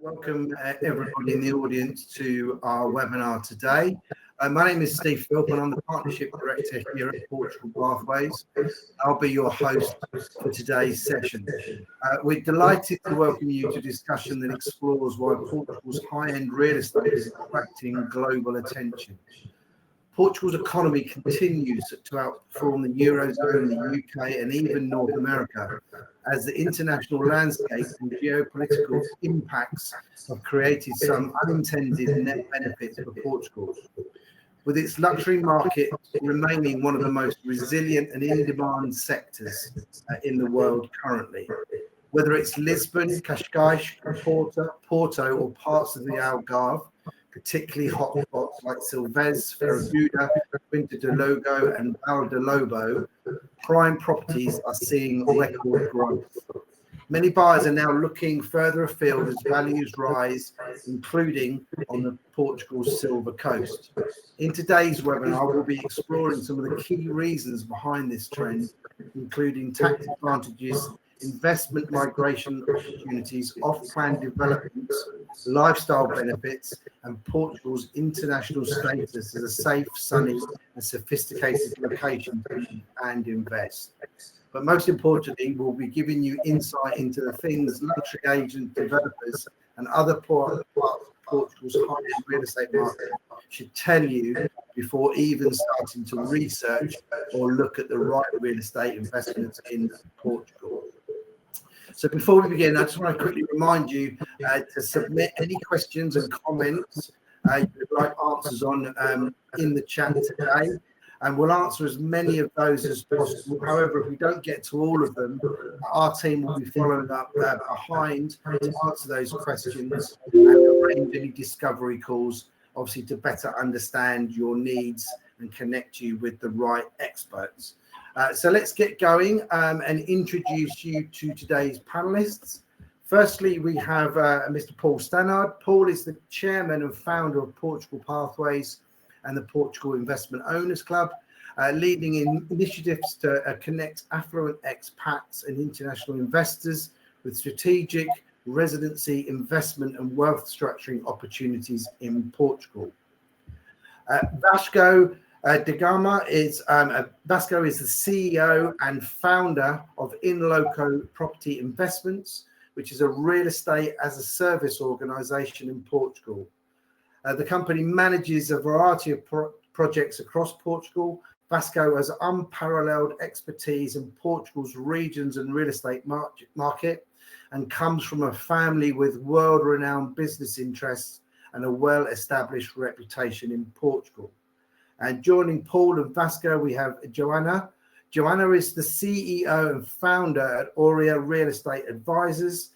Welcome everybody in the audience to our webinar today. My name is Steve Philp and I'm the Partnership Director here at Portugal Pathways. I'll be your host for today's session. We're delighted to welcome you to a discussion that explores why Portugal's high-end real estate is attracting global attention. Portugal's economy continues to outperform the Eurozone, the UK and even North America as the international landscape and geopolitical impacts have created some unintended net benefits for Portugal. With its luxury market remaining one of the most resilient and in-demand sectors in the world currently. Whether it's Lisbon, Cascais, Porto or parts of the Algarve, particularly hotspots like Silves, Ferraguda, Quinta do Logo and Val de Lobo, prime properties are seeing record growth. Many buyers are now looking further afield as values rise, including on the Portugal's Silver Coast. In today's webinar, we'll be exploring some of the key reasons behind this trend, including tax advantages, investment migration opportunities, off-plan developments, lifestyle benefits, and Portugal's international status as a safe, sunny, and sophisticated location and invest. But most importantly, we'll be giving you insight into the things luxury agent developers and other parts of Portugal's high-end real estate market should tell you before even starting to research or look at the right real estate investments in Portugal. So before we begin, I just want to quickly remind you to submit any questions and comments you'd like answers on in the chat today. And we'll answer as many of those as possible. However, if we don't get to all of them, our team will be following up behind to answer those questions and arrange any discovery calls, obviously to better understand your needs and connect you with the right experts. So let's get going and introduce you to today's panelists. Firstly, we have Mr. Paul Stannard. Paul is the chairman and founder of Portugal Pathways and the Portugal Investment Owners Club, leading in initiatives to connect affluent expats and international investors with strategic residency, investment and wealth structuring opportunities in Portugal. Vasco da Gama is Vasco is the CEO and founder of In Loco Property Investments, which is a real estate as a service organization in Portugal. The company manages a variety of projects across Portugal. Vasco has unparalleled expertise in Portugal's regions and real estate market and comes from a family with world-renowned business interests and a well-established reputation in Portugal. And joining Paul and Vasco, we have Joanna. Joanna is the CEO and founder at Aurea Real Estate Advisors.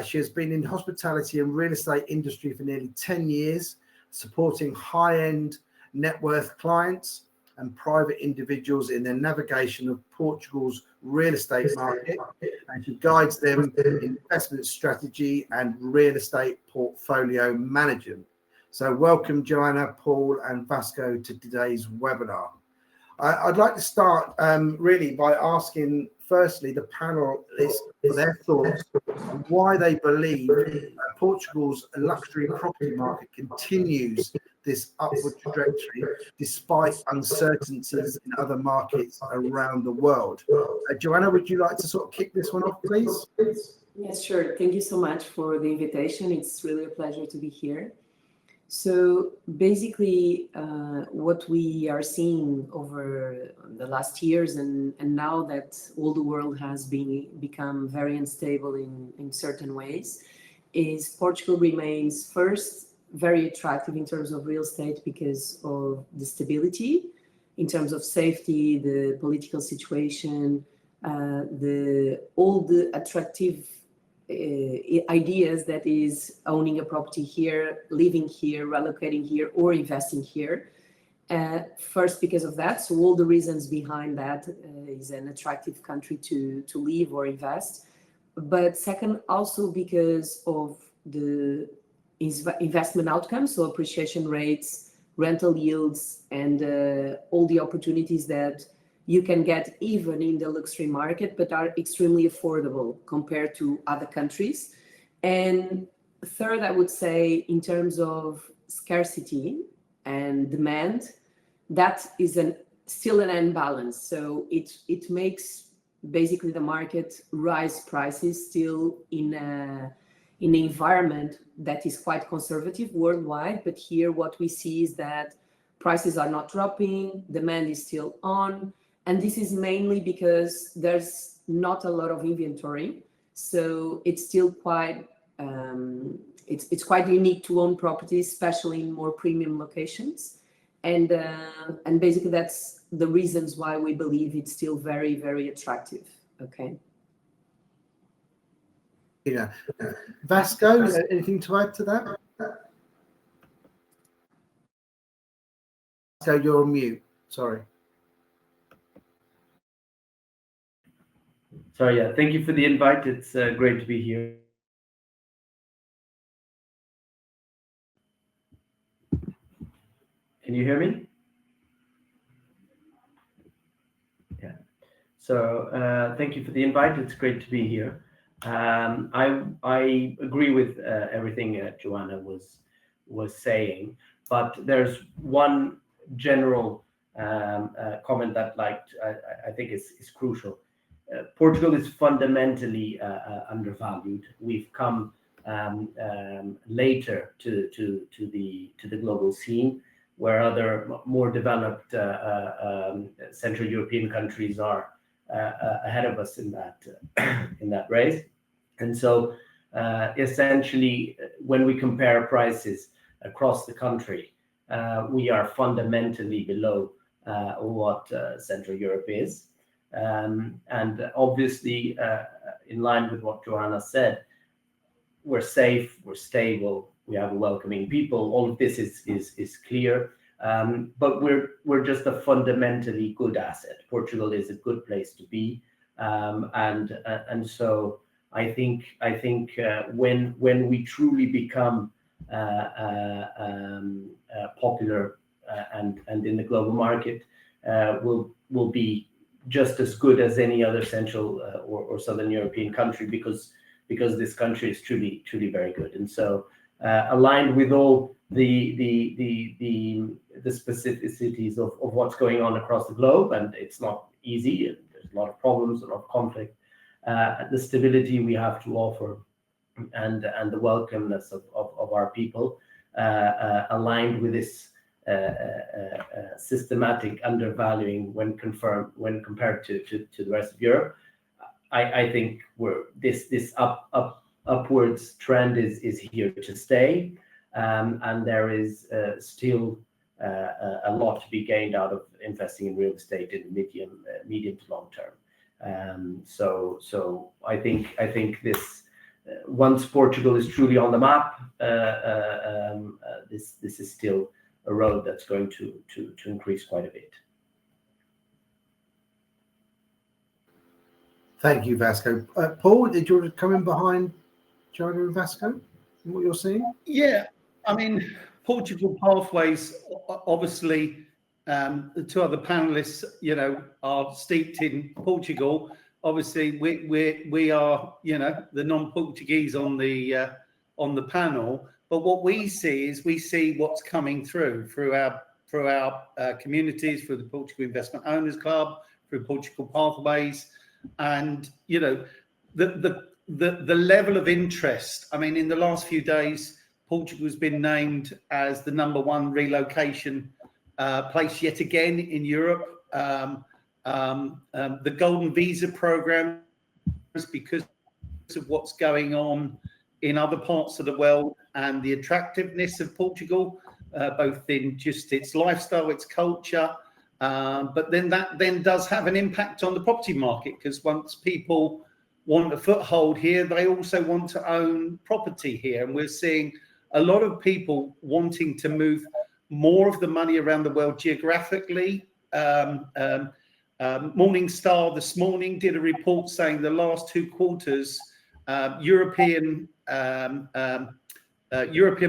She has been in hospitality and real estate industry for nearly 10 years, supporting high-end net worth clients and private individuals in their navigation of Portugal's real estate market, and she guides them in investment strategy and real estate portfolio management. So welcome, Joanna, Paul, and Vasco to today's webinar. I'd like to start really by asking, firstly, the panelists for their thoughts on why they believe Portugal's luxury property market continues this upward trajectory despite uncertainties in other markets around the world. Joanna, would you like to sort of kick this one off, please? Yes, sure. Thank you so much for the invitation. It's really a pleasure to be here. So basically, what we are seeing over the last years and now that all the world has become very unstable in certain ways, is Portugal remains first very attractive in terms of real estate because of the stability, in terms of safety, the political situation, all the attractive ideas that is owning a property here, living here, relocating here, or investing here. First, because of that, so all the reasons behind that is an attractive country to live or invest. But second, also because of the investment outcomes, so appreciation rates, rental yields, and all the opportunities that you can get even in the luxury market, but are extremely affordable compared to other countries. And third, I would say in terms of scarcity and demand, that is still an imbalance. So it makes basically the market rise prices still in an environment that is quite conservative worldwide. But here what we see is that prices are not dropping, demand is still on, and this is mainly because there's not a lot of inventory. So it's still quite it's quite unique to own properties, especially in more premium locations. And basically that's the reasons why we believe it's still very, very attractive. Okay. Yeah. Vasco, anything to add to that? Vasco, you're on mute. Sorry. Sorry, yeah. Thank you for the invite. It's great to be here. Can you hear me? Yeah. So thank you for the invite. It's great to be here. I agree with everything Joanna was saying, but there's one general comment that I think is crucial. Portugal is fundamentally undervalued. We've come later to the global scene, where other more developed Central European countries are ahead of us in that race. And so essentially, when we compare prices across the country, we are fundamentally below what Central Europe is. And obviously, in line with what Joanna said, we're safe, we're stable, we have welcoming people. All of this is clear, but we're just a fundamentally good asset. Portugal is a good place to be, and so I think when we truly become popular and in the global market, we'll be just as good as any other Central or Southern European country, because this country is truly very good. And so aligned with all the specificities of what's going on across the globe, and it's not easy, and there's a lot of problems, a lot of conflict, the stability we have to offer and the welcomeness of our people, aligned with this systematic undervaluing when compared to the rest of Europe, I think this upwards trend is here to stay, and there is still a lot to be gained out of investing in real estate in the medium to long term. So I think this once Portugal is truly on the map, this is still a road that's going to increase quite a bit. Thank you, Vasco. Paul, did you want to come in behind Joanna and Vasco and what you're seeing? Yeah, I mean, Portugal Pathways, obviously, the two other panelists, are steeped in Portugal. Obviously, we are, the non-Portuguese on the panel. But what we see what's coming through our communities, through the Portugal Investment Owners Club, through Portugal Pathways, and the level of interest. I mean, in the last few days, Portugal has been named as the #1 relocation place yet again in Europe. The Golden Visa program, because of what's going on in other parts of the world and the attractiveness of Portugal, both in just its lifestyle, its culture, but then that does have an impact on the property market, because once people want a foothold here, they also want to own property here. And we're seeing a lot of people wanting to move more of the money around the world geographically. Morningstar this morning did a report saying the last 2 quarters, European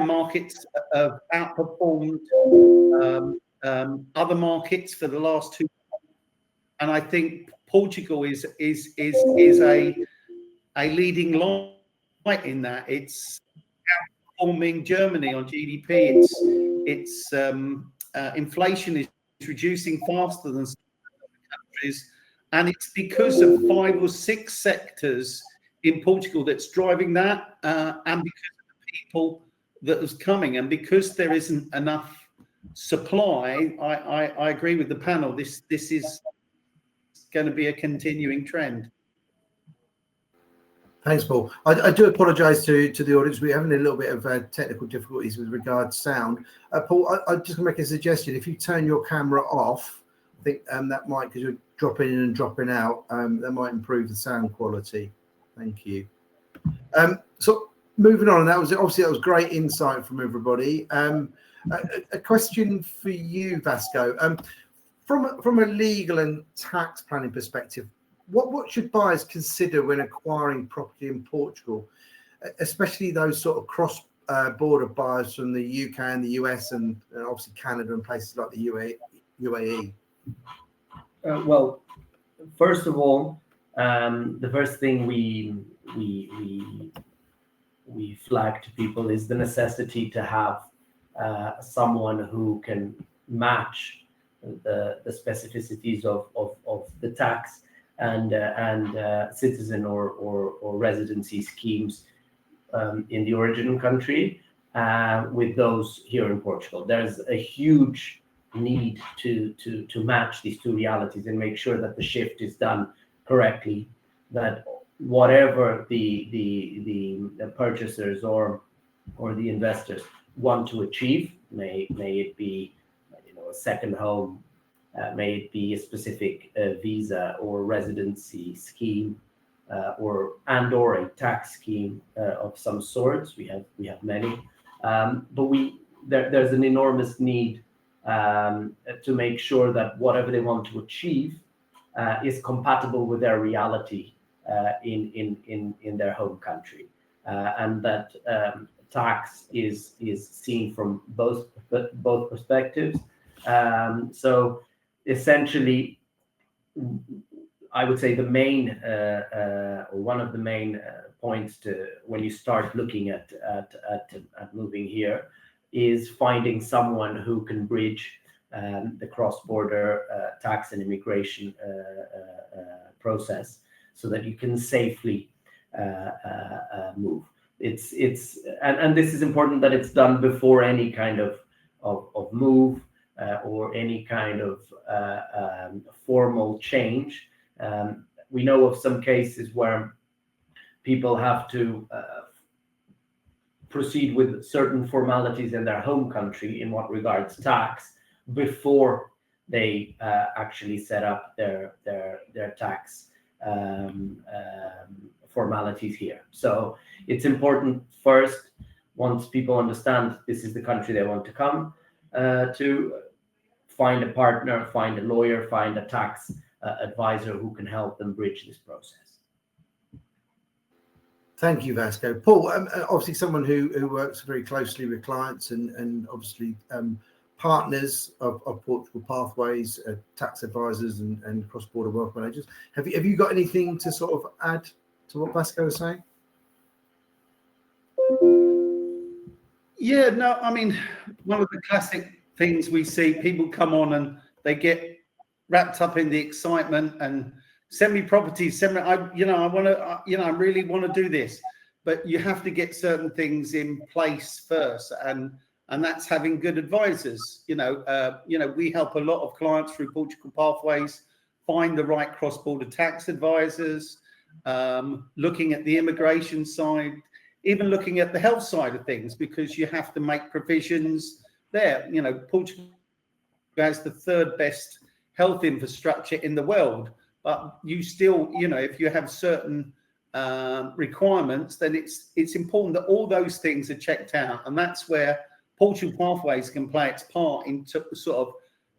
markets have outperformed other markets for the last 2. And I think Portugal is a leading light in that. It's outperforming Germany on GDP. Its inflation is reducing faster than some countries, and it's because of 5 or 6 sectors in Portugal that's driving that, and because of the people that is coming, and because there isn't enough supply. I agree with the panel. This is going to be a continuing trend. Thanks, Paul. I do apologise to the audience. We're having a little bit of technical difficulties with regard to sound. Paul, I'm just going to make a suggestion. If you turn your camera off, I think that might, because you're dropping in and dropping out, that might improve the sound quality. Thank you. So moving on, that was great insight from everybody. A question for you, Vasco. From a legal and tax planning perspective, what should buyers consider when acquiring property in Portugal, especially those sort of cross-border buyers from the UK and the US and obviously Canada and places like the UAE? Well, first of all, the first thing we flag to people is the necessity to have someone who can match the specificities of the tax and citizen or residency schemes in the origin country with those here in Portugal. There's a huge need to match these two realities and make sure that the shift is done correctly, that whatever the purchasers or the investors want to achieve, may it be a second home, may it be a specific visa or residency scheme, or a tax scheme of some sorts. We have many, but there's an enormous need to make sure that whatever they want to achieve is compatible with their reality in their home country, and that tax is seen from both perspectives. So essentially, I would say the main or one of the main points to when you start looking at moving here is finding someone who can bridge the cross-border tax and immigration process, so that you can safely move. And this is important, that it's done before any kind of move or any kind of formal change. We know of some cases where people have to proceed with certain formalities in their home country in what regards tax before they actually set up their tax formalities here. So it's important first, once people understand this is the country they want to come to, find a partner, find a lawyer, find a tax advisor who can help them bridge this process. Thank you, Vasco. Paul, obviously someone who works very closely with clients and obviously partners of Portugal Pathways, tax advisors and cross-border wealth managers. Have you got anything to sort of add to what Vasco was saying? Yeah, no, I mean, one of the classic things we see, people come on and they get wrapped up in the excitement and send me properties, I really want to do this, but you have to get certain things in place first, and that's having good advisors. We help a lot of clients through Portugal Pathways find the right cross-border tax advisors, looking at the immigration side, even looking at the health side of things, because you have to make provisions there. Portugal has the third best health infrastructure in the world, but you still, if you have certain requirements, then it's important that all those things are checked out, and that's where Portugal Pathways can play its part in sort of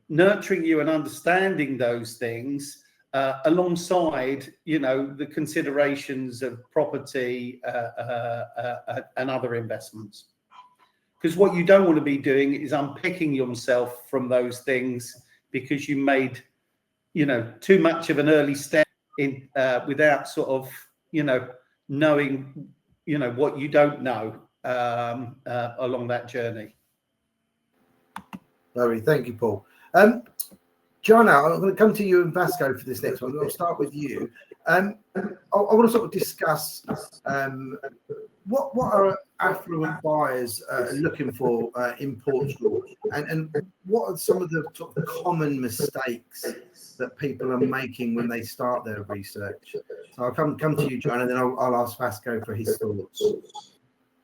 nurturing you and understanding those things alongside, the considerations of property and other investments. Because what you don't want to be doing is unpicking yourself from those things because you made, too much of an early step in without sort of, knowing, what you don't know. along that journey. Lovely, thank you, Paul. Joanna, I'm going to come to you and Vasco for this next one. I'll start with you. I want to sort of discuss what are affluent buyers looking for in Portugal, and what are some of the sort of common mistakes that people are making when they start their research. So I'll come to you, Joanna, and then I'll ask Vasco for his thoughts.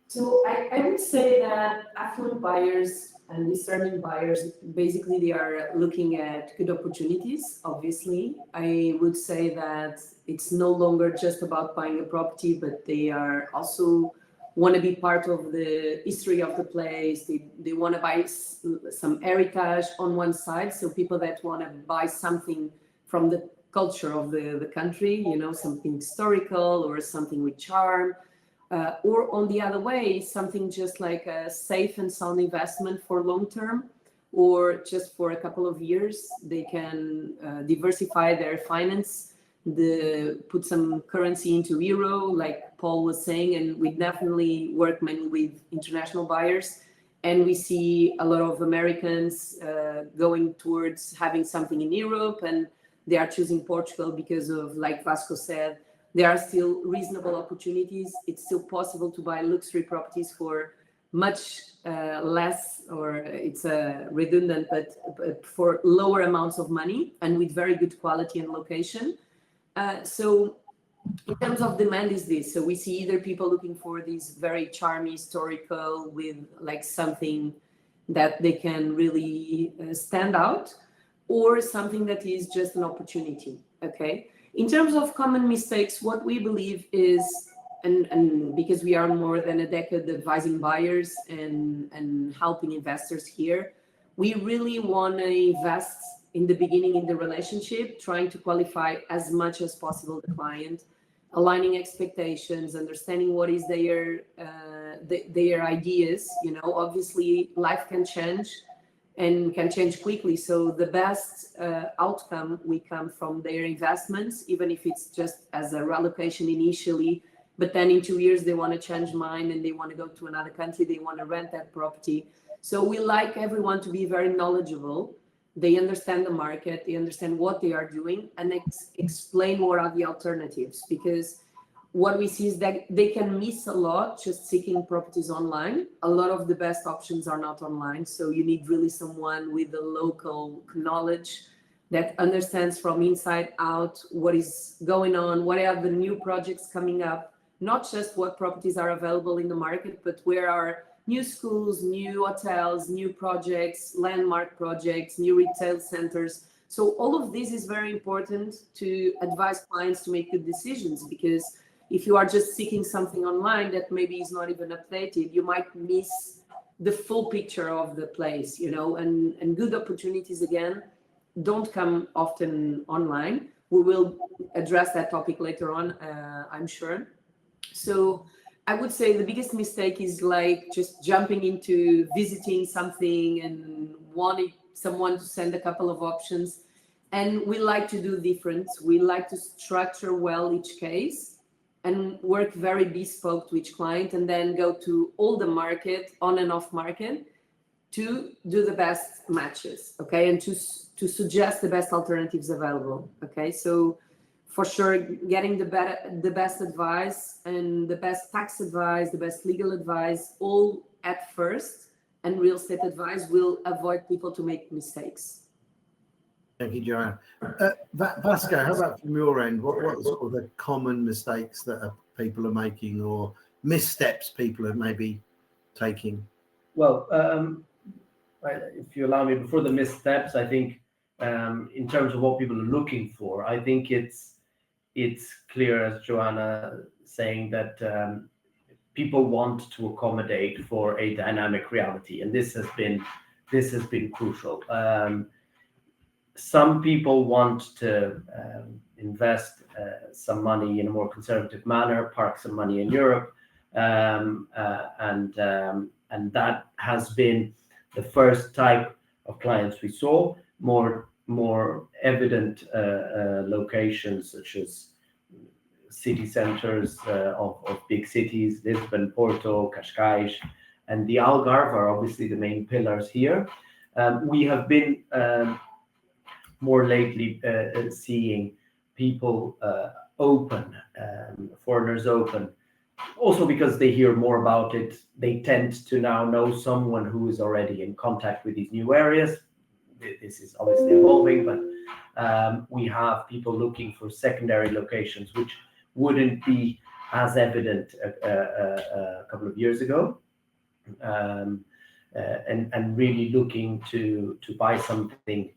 So I would say that affluent buyers and discerning buyers, basically they are looking at good opportunities, obviously. I would say that it's no longer just about buying a property, but they are also want to be part of the history of the place. They want to buy some heritage on one side. So people that want to buy something from the culture of the country, you know, something historical or something with charm. Or on the other way, something just like a safe and sound investment for long term, or just for a couple of years, they can diversify their finance, put some currency into euro, like Paul was saying, and we definitely work mainly with international buyers. And we see a lot of Americans going towards having something in Europe, and they are choosing Portugal because of, like Vasco said, there are still reasonable opportunities. It's still possible to buy luxury properties for much less, or it's redundant, but for lower amounts of money and with very good quality and location. So in terms of demand is this. So we see either people looking for these very charming historical with like something that they can really stand out, or something that is just an opportunity, okay? In terms of common mistakes, what we believe is, and because we are more than a decade advising buyers and helping investors here, we really want to invest in the beginning in the relationship, trying to qualify as much as possible the client, aligning expectations, understanding what is their ideas. You know, obviously life can change and can change quickly. So the best outcome will come from their investments, even if it's just as a relocation initially, but then in 2 years they want to change mind and they want to go to another country, they want to rent that property. So we like everyone to be very knowledgeable. They understand the market, they understand what they are doing, and explain what are the alternatives, because what we see is that they can miss a lot just seeking properties online. A lot of the best options are not online. So you need really someone with the local knowledge that understands from inside out what is going on, what are the new projects coming up, not just what properties are available in the market, but where are new schools, new hotels, new projects, landmark projects, new retail centers. So all of this is very important to advise clients to make good decisions, because if you are just seeking something online that maybe is not even updated, you might miss the full picture of the place, you know, and good opportunities, again, don't come often online. We will address that topic later on, I'm sure. So I would say the biggest mistake is like just jumping into visiting something and wanting someone to send a couple of options. And we like to do different. We like to structure well each case and work very bespoke to each client, and then go to all the market, on and off market, to do the best matches, okay? And to suggest the best alternatives available, okay? So for sure, getting the best advice and the best tax advice, the best legal advice, all at first, and real estate advice will avoid people to make mistakes. Thank you, Joanne. Vasco, how about from your end? What are sort of the common mistakes that people are making, or missteps people are maybe taking? Well, if you allow me, before the missteps, I think in terms of what people are looking for, I think it's clear, as Joanna saying, that people want to accommodate for a dynamic reality, and this has been crucial. Some people want to invest some money in a more conservative manner, park some money in Europe, and that has been the first type of clients we saw. More evident locations such as city centres of big cities, Lisbon, Porto, Cascais, and the Algarve are obviously the main pillars here. We have been more lately seeing people open, foreigners open, also because they hear more about it. They tend to now know someone who is already in contact with these new areas. This is obviously evolving, but we have people looking for secondary locations, which wouldn't be as evident a couple of years ago, and really looking to buy something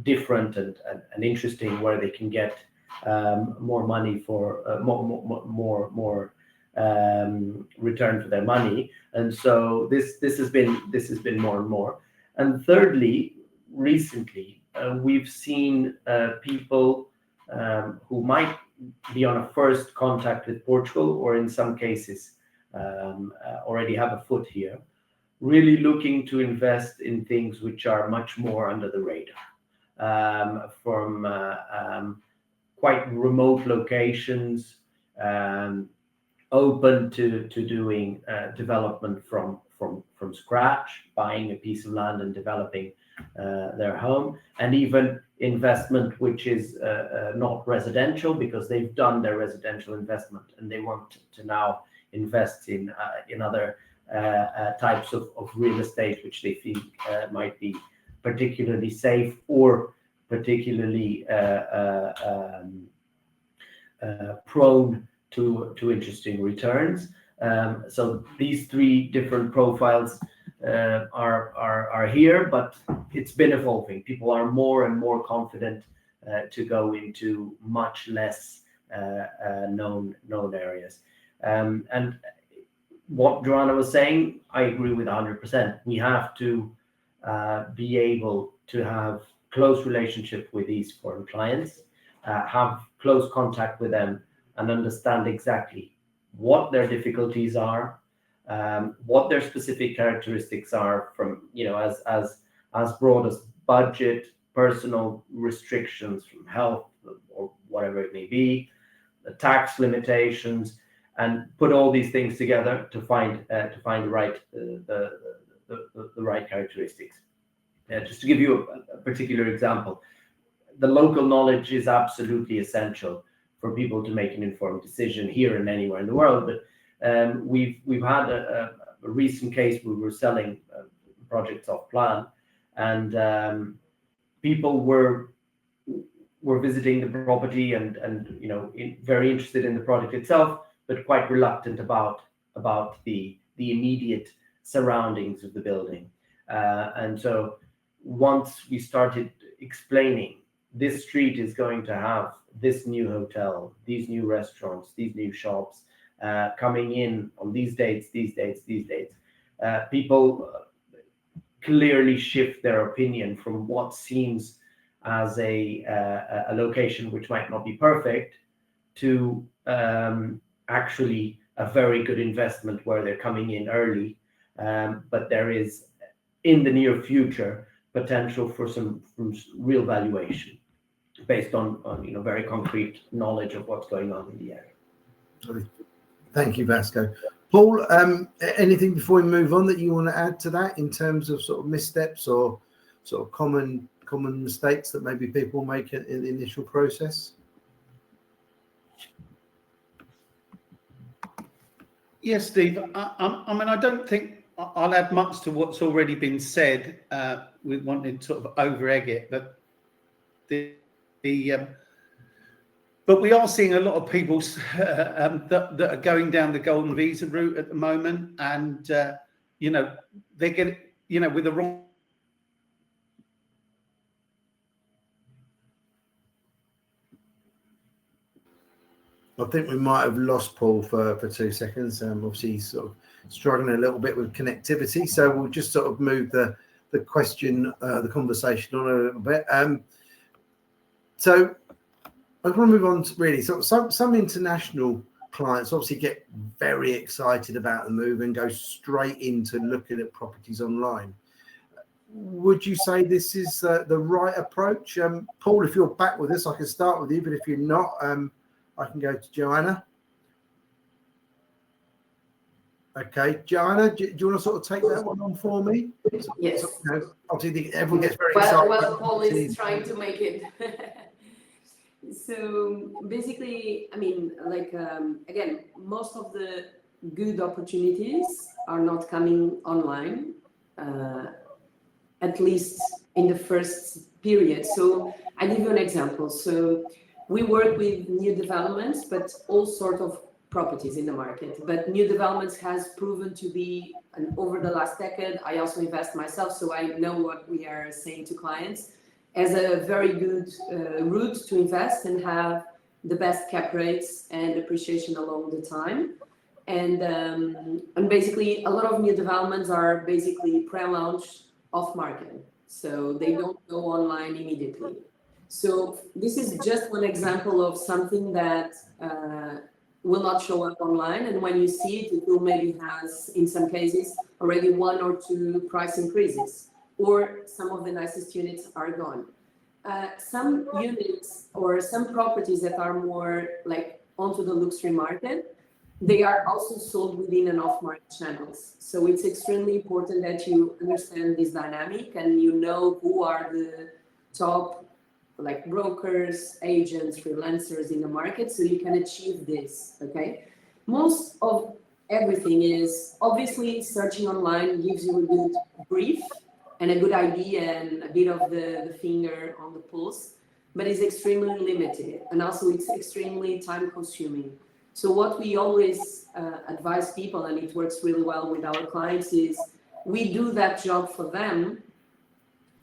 different and interesting, where they can get more money for more return for their money. And so this has been more and more. And thirdly, recently we've seen people who might be on a first contact with Portugal, or in some cases already have a foot here, really looking to invest in things which are much more under the radar, from quite remote locations, open to doing development from scratch, buying a piece of land and developing their home, and even investment which is not residential, because they've done their residential investment and they want to now invest in other types of real estate, which they think might be particularly safe or particularly prone to interesting returns. So these three different profiles are here, but it's been evolving. People are more and more confident to go into much less known areas. And what Joanna was saying, I agree with 100%. We have to be able to have close relationship with these foreign clients, have close contact with them, and understand exactly what their difficulties are, what their specific characteristics are, from as broad as budget, personal restrictions from health or whatever it may be, the tax limitations, and put all these things together to find the right characteristics. Just to give you a particular example, the local knowledge is absolutely essential for people to make an informed decision here and anywhere in the world. But we've had a recent case where we were selling projects off plan, and people were visiting the property and very interested in the project itself, but quite reluctant about the immediate surroundings of the building. And so once we started explaining, this street is going to have this new hotel, these new restaurants, these new shops coming in on these dates, people clearly shift their opinion from what seems as a location which might not be perfect to actually a very good investment where they're coming in early, but there is in the near future potential for some real valuation based on very concrete knowledge of what's going on in the area. Thank you, Vasco. Paul, anything before we move on that you want to add to that in terms of sort of missteps or sort of common mistakes that maybe people make in the initial process? Yes, Steve. I mean, I don't think I'll add much to what's already been said. We wanted to sort of over-egg it, but but we are seeing a lot of people that are going down the golden visa route at the moment, and they get with the wrong. I think we might have lost Paul for 2 seconds. Obviously, he's sort of struggling a little bit with connectivity, so we'll just sort of move the question, the conversation on a little bit. So I want to move on to really some international clients obviously get very excited about the move and go straight into looking at properties online. Would you say this is the right approach? Paul, if you're back with us, I can start with you, but if you're not, I can go to Joanna. Okay, Joanna, do you want to sort of take that one on for me? Yes. So, you know, obviously, everyone gets very excited. Well, Paul is trying to make it. So basically, I mean, like, again, most of the good opportunities are not coming online, at least in the first period. So I give you an example. So we work with new developments, but all sort of properties in the market. But new developments has proven to be, and over the last decade, I also invest myself, so I know what we are saying to clients, as a very good route to invest and have the best cap rates and appreciation along the time. And basically, a lot of new developments are basically pre-launch off market, so they don't go online immediately. So this is just one example of something that will not show up online, and when you see it, it will maybe has, in some cases, already 1 or 2 price increases, or some of the nicest units are gone. Some units or some properties that are more like onto the luxury market, they are also sold within and off-market channels. So it's extremely important that you understand this dynamic and you know who are the top like brokers, agents, freelancers in the market, so you can achieve this, okay? Most of everything is obviously searching online gives you a good brief and a good idea and a bit of the finger on the pulse, but it's extremely limited and also it's extremely time consuming. So what we always advise people, and it works really well with our clients, is we do that job for them.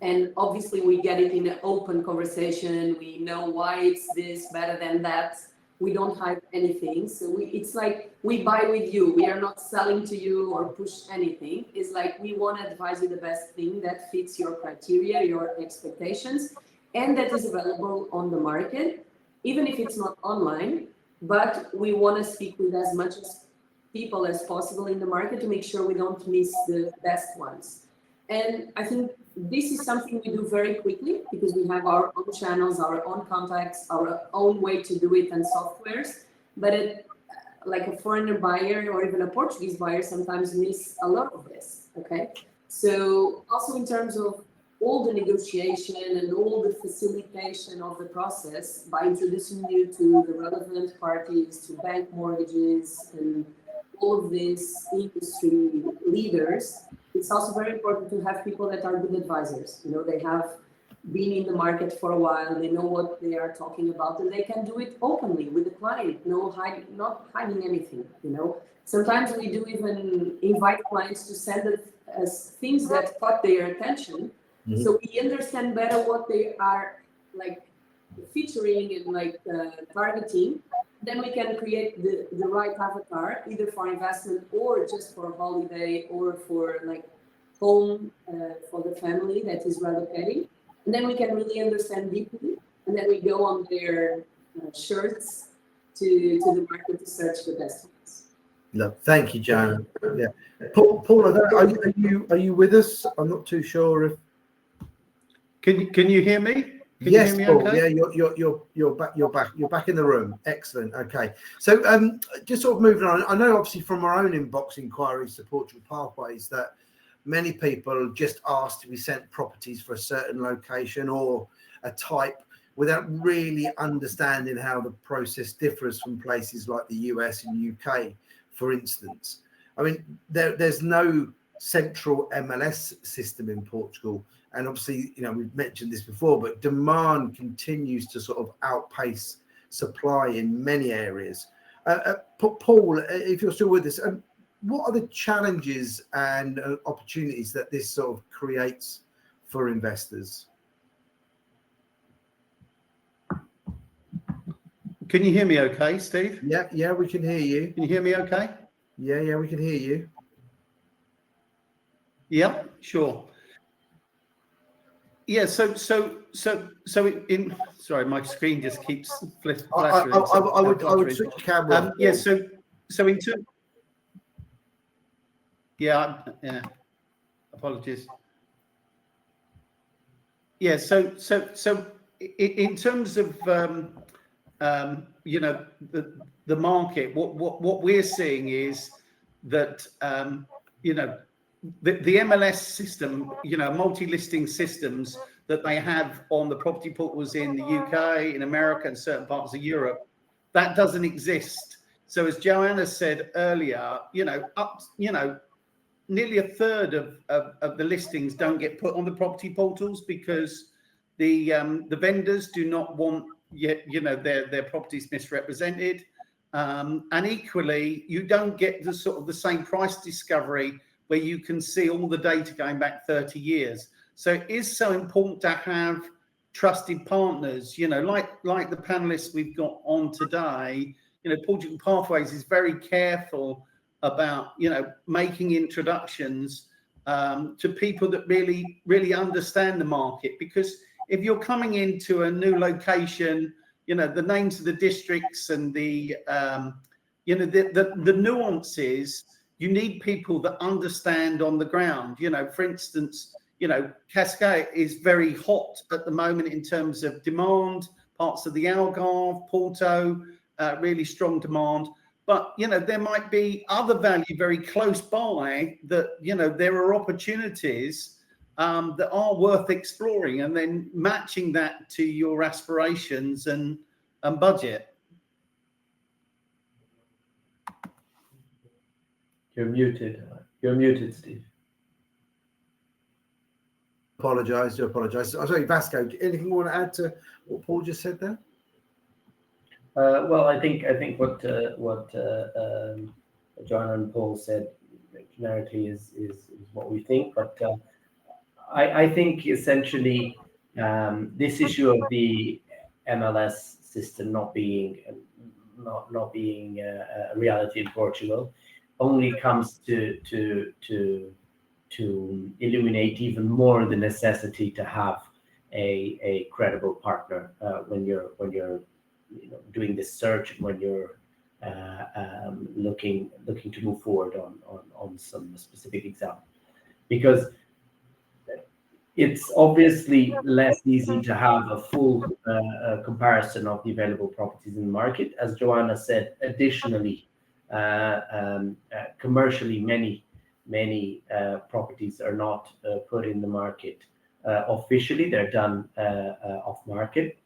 And obviously we get it in an open conversation. We know why it's this better than that. We don't hide anything. So it's like we buy with you. We are not selling to you or push anything. It's like we want to advise you the best thing that fits your criteria, your expectations, and that is available on the market, even if it's not online. But we want to speak with as much as people as possible in the market to make sure we don't miss the best ones. And I think this is something we do very quickly because we have our own channels, our own contacts, our own way to do it and softwares. But like a foreigner buyer or even a Portuguese buyer sometimes miss a lot of this, okay? So also in terms of all the negotiation and all the facilitation of the process by introducing you to the relevant parties, to bank mortgages and all of these industry leaders, it's also very important to have people that are good advisors. You know, they have been in the market for a while, they know what they are talking about, and they can do it openly with the client, not hiding anything, you know. Sometimes we do even invite clients to send us things that caught their attention, so we understand better what they are like featuring and like targeting. Then we can create the right avatar, either for investment or just for holiday or for like home for the family that is relocating. And then we can really understand deeply. And then we go on their shirts to the market to search the best ones. Look, thank you, Joanna. Yeah, Paul, are you with us? I'm not too sure if. Can you hear me? Can Yes, you hear me Paul. okay? Yeah, you're back in the room. Excellent. Okay, so just sort of moving on. I know obviously from our own inbox inquiries to Portugal Pathways that many people just ask to be sent properties for a certain location or a type without really understanding how the process differs from places like the US and UK, for instance. I mean, there's no central MLS system in Portugal. And obviously, you know, we've mentioned this before, but demand continues to sort of outpace supply in many areas. Paul, if you're still with us, what are the challenges and opportunities that this sort of creates for investors? Can you hear me okay, Steve? Yeah, we can hear you. Can you hear me okay? Yeah, we can hear you. Yeah, sure. Yeah, so in sorry, my screen just keeps flattering. I would switch camera. Yeah, so in terms, yeah, apologies. Yeah, so in terms of the market, what we're seeing is that the MLS system, multi-listing systems that they have on the property portals in the UK, in America, and certain parts of Europe, that doesn't exist. So as Joanna said earlier, nearly a third of the listings don't get put on the property portals because the vendors do not want their properties misrepresented, and equally you don't get the same price discovery where you can see all the data going back 30 years. So it is so important to have trusted partners, like the panelists we've got on today. Portugal Pathways is very careful about making introductions to people that really understand the market, because if you're coming into a new location, the names of the districts and the nuances, you need people that understand on the ground. For instance, Cascais is very hot at the moment in terms of demand. Parts of the Algarve, Porto, really strong demand. But there might be other value very close by that there are opportunities that are worth exploring, and then matching that to your aspirations and budget. You're muted. You're muted, Steve. Do apologise. I'm sorry, Vasco. Anything you want to add to what Paul just said there? Well, I think what John and Paul said generically is what we think, but I think essentially this issue of the MLS system not being a reality in Portugal only comes to illuminate even more the necessity to have a credible partner when you're doing this search, and when you're looking to move forward on some specific example, because it's obviously less easy to have a full comparison of the available properties in the market. As Joanna said, additionally, commercially, many properties are not put in the market officially. They're done off market.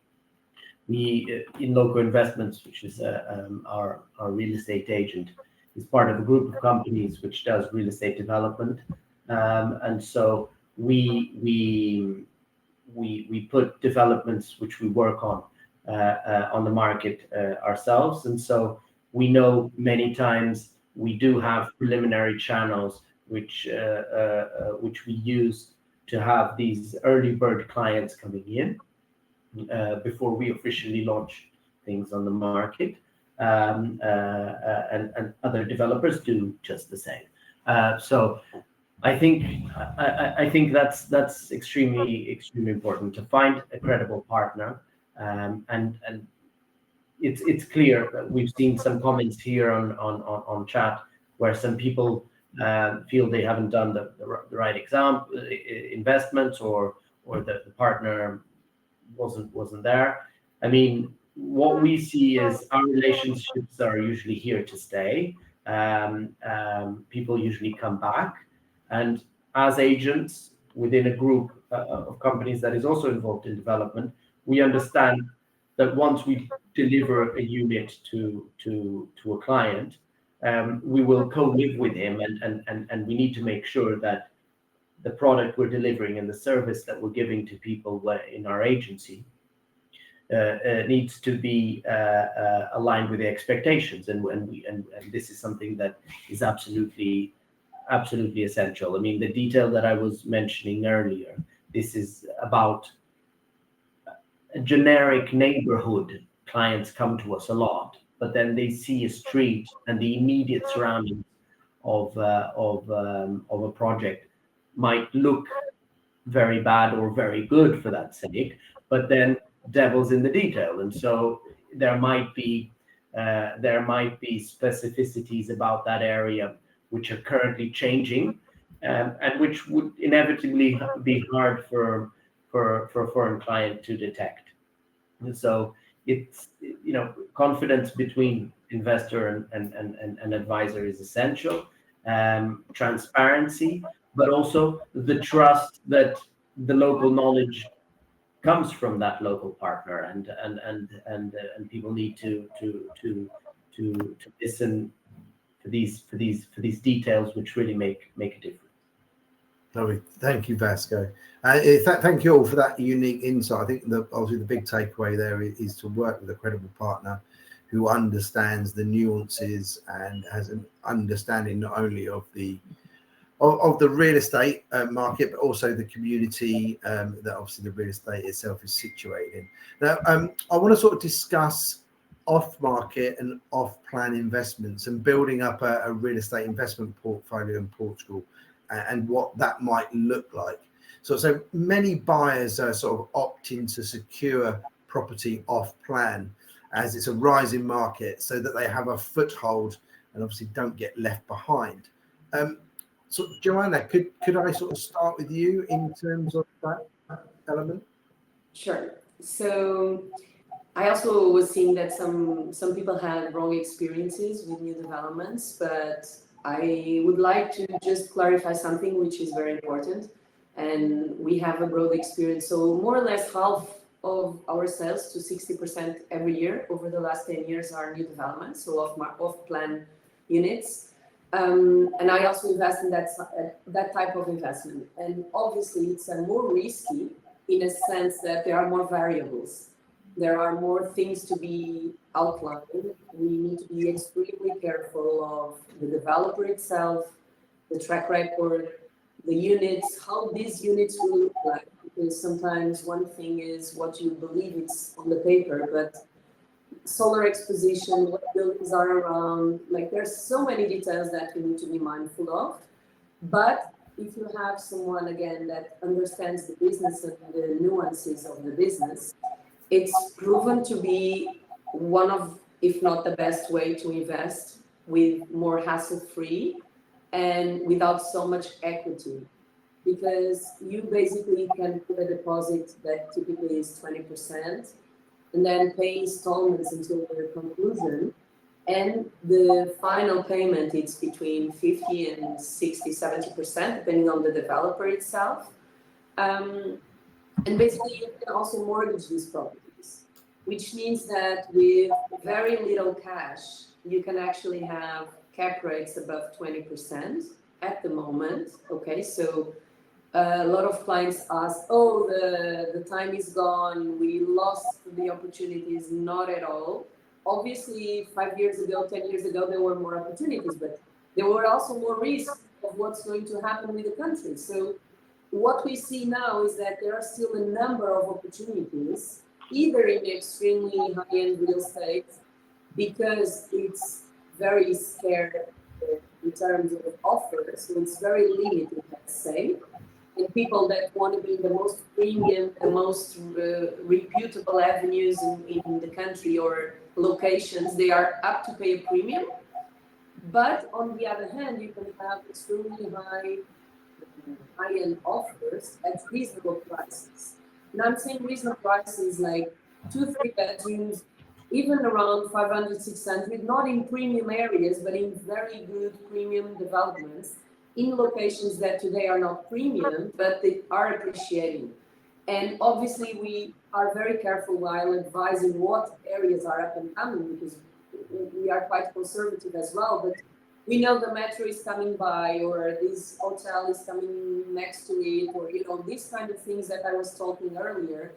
We, in Local Investments, which is our real estate agent, is part of a group of companies which does real estate development, and so we put developments which we work on the market ourselves, and so we know many times we do have preliminary channels which we use to have these early bird clients coming in before we officially launch things on the market, and other developers do just the same. So I think that's extremely important to find a credible partner, and it's clear that we've seen some comments here on chat where some people feel they haven't done the right investments, or the partner wasn't there. I mean, what we see is our relationships are usually here to stay. People usually come back, and as agents within a group of companies that is also involved in development, we understand that once we deliver a unit to a client, we will co-live with him, and we need to make sure that the product we're delivering and the service that we're giving to people in our agency needs to be aligned with the expectations, and this is something that is absolutely essential. I mean, the detail that I was mentioning earlier, this is about a generic neighborhood. Clients come to us a lot, but then they see a street and the immediate surroundings of a project might look very bad or very good for that sake, but then devil's in the detail, and so there might be specificities about that area which are currently changing, and which would inevitably be hard for a foreign client to detect. And so it's confidence between investor and advisor is essential. Transparency, but also the trust that the local knowledge comes from that local partner, and people need to listen for these details which really make a difference. Lovely. Thank you, Vasco. Thank you all for that unique insight. I think obviously the big takeaway there is to work with a credible partner who understands the nuances and has an understanding not only of the real estate market, but also the community that obviously the real estate itself is situated in. Now, I want to sort of discuss off-market and off-plan investments and building up a real estate investment portfolio in Portugal and what that might look like. So many buyers are sort of opting to secure property off-plan as it's a rising market so that they have a foothold and obviously don't get left behind. So Joanna, could I sort of start with you in terms of that element? Sure. So I also was seeing that some people had wrong experiences with new developments, but I would like to just clarify something which is very important. And we have a broad experience. So more or less half of our sales, to 60% every year over the last 10 years, are new developments, so off-plan units. And I also invest in that type of investment. And obviously, it's more risky in a sense that there are more variables. There are more things to be outlined. We need to be extremely careful of the developer itself, the track record, the units, how these units will look like. Because sometimes one thing is what you believe it's on the paper, but solar exposition, what buildings are around, like there's so many details that we need to be mindful of. But if you have someone, again, that understands the business and the nuances of the business, it's proven to be one of, if not the best way to invest with more hassle-free and without so much equity. Because you basically can put a deposit that typically is 20%, and then pay installments until the conclusion. And the final payment is between 50 and 60, 70%, depending on the developer itself. And basically, you can also mortgage these properties, which means that with very little cash, you can actually have cap rates above 20% at the moment. Okay, so a lot of clients ask, oh, the time is gone, we lost the opportunities. Not at all. Obviously, 5 years ago, 10 years ago, there were more opportunities, but there were also more risks of what's going to happen with the country. So what we see now is that there are still a number of opportunities, either in extremely high-end real estate, because it's very scarce in terms of offers, so it's very limited, let's say. And people that want to be the most premium, the most reputable avenues in the country or locations, they are up to pay a premium. But on the other hand, you can have extremely high-end offers at reasonable prices. And I'm saying reasonable prices like 2-3 bedrooms, even around 500, 600, not in premium areas, but in very good premium developments, in locations that today are not premium, but they are appreciating. And obviously, we are very careful while advising what areas are up and coming, because we are quite conservative as well. But we know the metro is coming by, or this hotel is coming next to it, or these kind of things that I was talking earlier.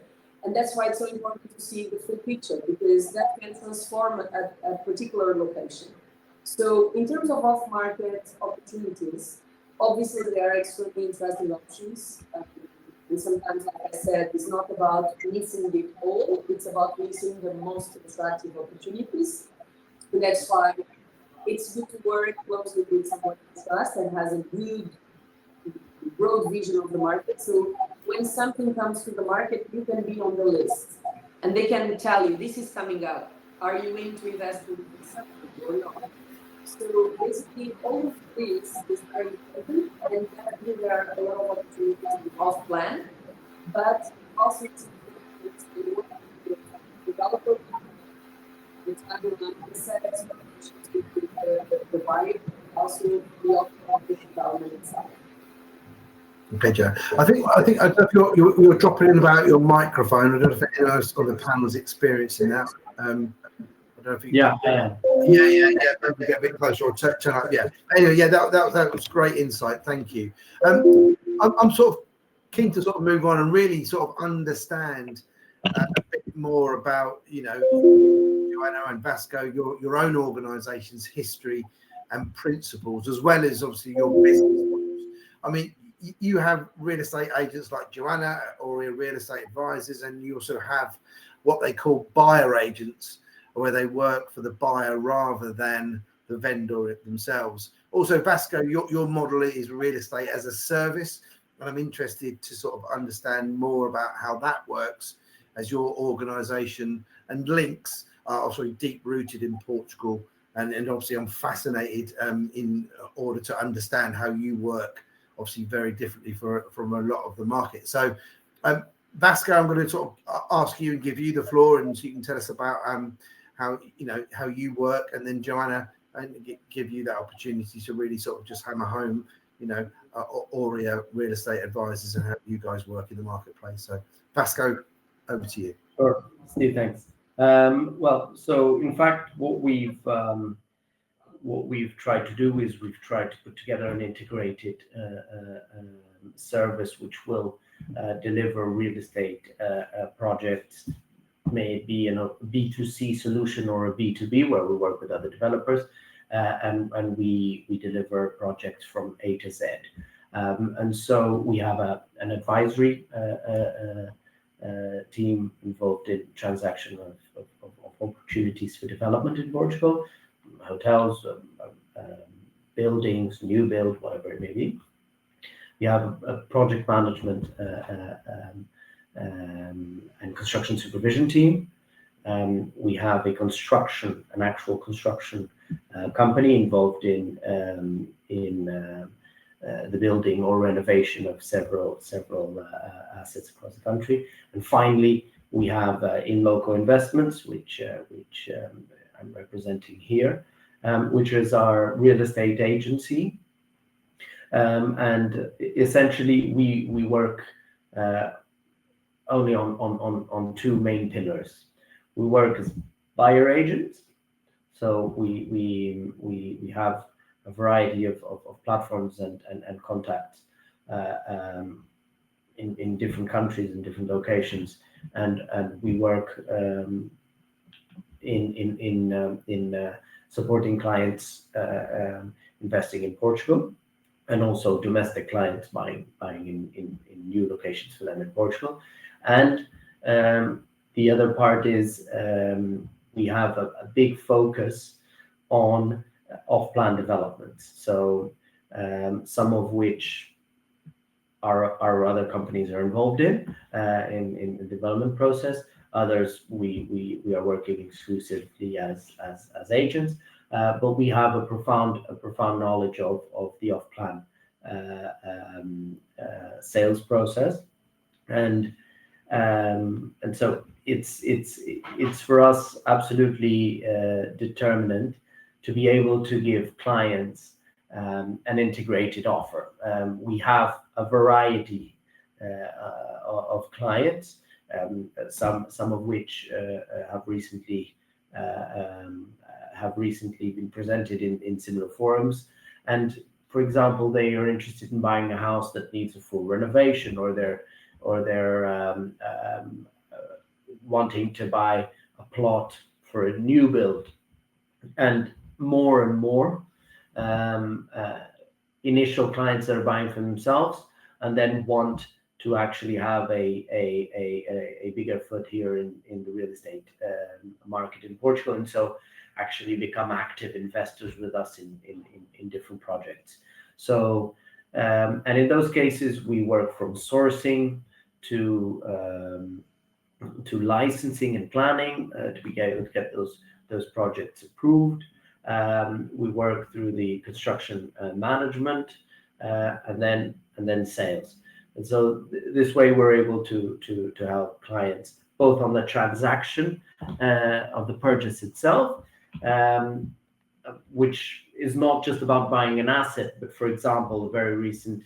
And that's why it's so important to see the full picture, because that can transform a particular location. So in terms of off-market opportunities, obviously there are extremely interesting options. And sometimes, like I said, it's not about missing the all, it's about missing the most attractive opportunities. And that's why it's good to work closely with someone you trust and has a good, broad vision of the market. So when something comes to the market, you can be on the list. And they can tell you, this is coming up. Are you willing to invest in something or not? So basically, all of this is very important, and definitely there are a lot of opportunities off-plan, but also it's the developer the buyer, also the of the development itself. Okay, Joe. I don't know if you're dropping in about your microphone. I don't know if anyone else on the panel is experiencing that. I don't know if you Yeah, I am. Yeah. Maybe get a bit closer or turn up. Yeah. Anyway, yeah, that was great insight. Thank you. I'm sort of keen to sort of move on and really sort of understand a bit more about, Joanna and Vasco, your own organisation's history and principles, as well as obviously your business models. I mean, you have real estate agents like Joanna or real estate advisors, and you also have what they call buyer agents, where they work for the buyer rather than the vendor themselves. Also, Vasco, your model is real estate as a service, and I'm interested to sort of understand more about how that works, as your organisation and links are also deep rooted in Portugal, and obviously I'm fascinated in order to understand how you work, obviously very differently from a lot of the market. So Vasco, I'm going to sort of ask you and give you the floor, and so you can tell us about how you work, and then Joanna, and give you that opportunity to really sort of just hammer home, Aurea Real Estate Advisors and how you guys work in the marketplace. So Vasco, over to you. Sure, Steve, thanks. Well, so in fact, what we've tried to do is we've tried to put together an integrated service which will deliver real estate projects, may it be a B2C solution or a B2B, where we work with other developers, and we deliver projects from A to Z. And so we have an advisory team involved in transaction of opportunities for development in Portugal, hotels, buildings, new build, whatever it may be. We have a project management and construction supervision team. We have an actual construction company involved in the building or renovation of several assets across the country. And finally, we have in local investments, which I'm representing here, which is our real estate agency. And essentially, we work only on two main pillars. We work as buyer agents, so we have a variety of platforms and contacts in different countries and different locations, and we work in supporting clients investing in Portugal, and also domestic clients buying in new locations for them in Portugal. And the other part is we have a big focus on off-plan developments. So some of which our other companies are involved in the development process. Others we are working exclusively as agents, but we have a profound knowledge of the off-plan sales process, and so it's for us absolutely determinant to be able to give clients an integrated offer. We have a variety of clients, some of which have recently been presented in similar forums. And for example, they are interested in buying a house that needs a full renovation, or they're wanting to buy a plot for a new build. And more initial clients that are buying for themselves and then want to actually have a bigger foot here in the real estate market in Portugal, and so actually become active investors with us in different projects. So and in those cases we work from sourcing to licensing and planning to be able to get those projects approved. We work through the construction management and then sales. And so this way we're able to help clients both on the transaction of the purchase itself, which is not just about buying an asset, but for example, a very recent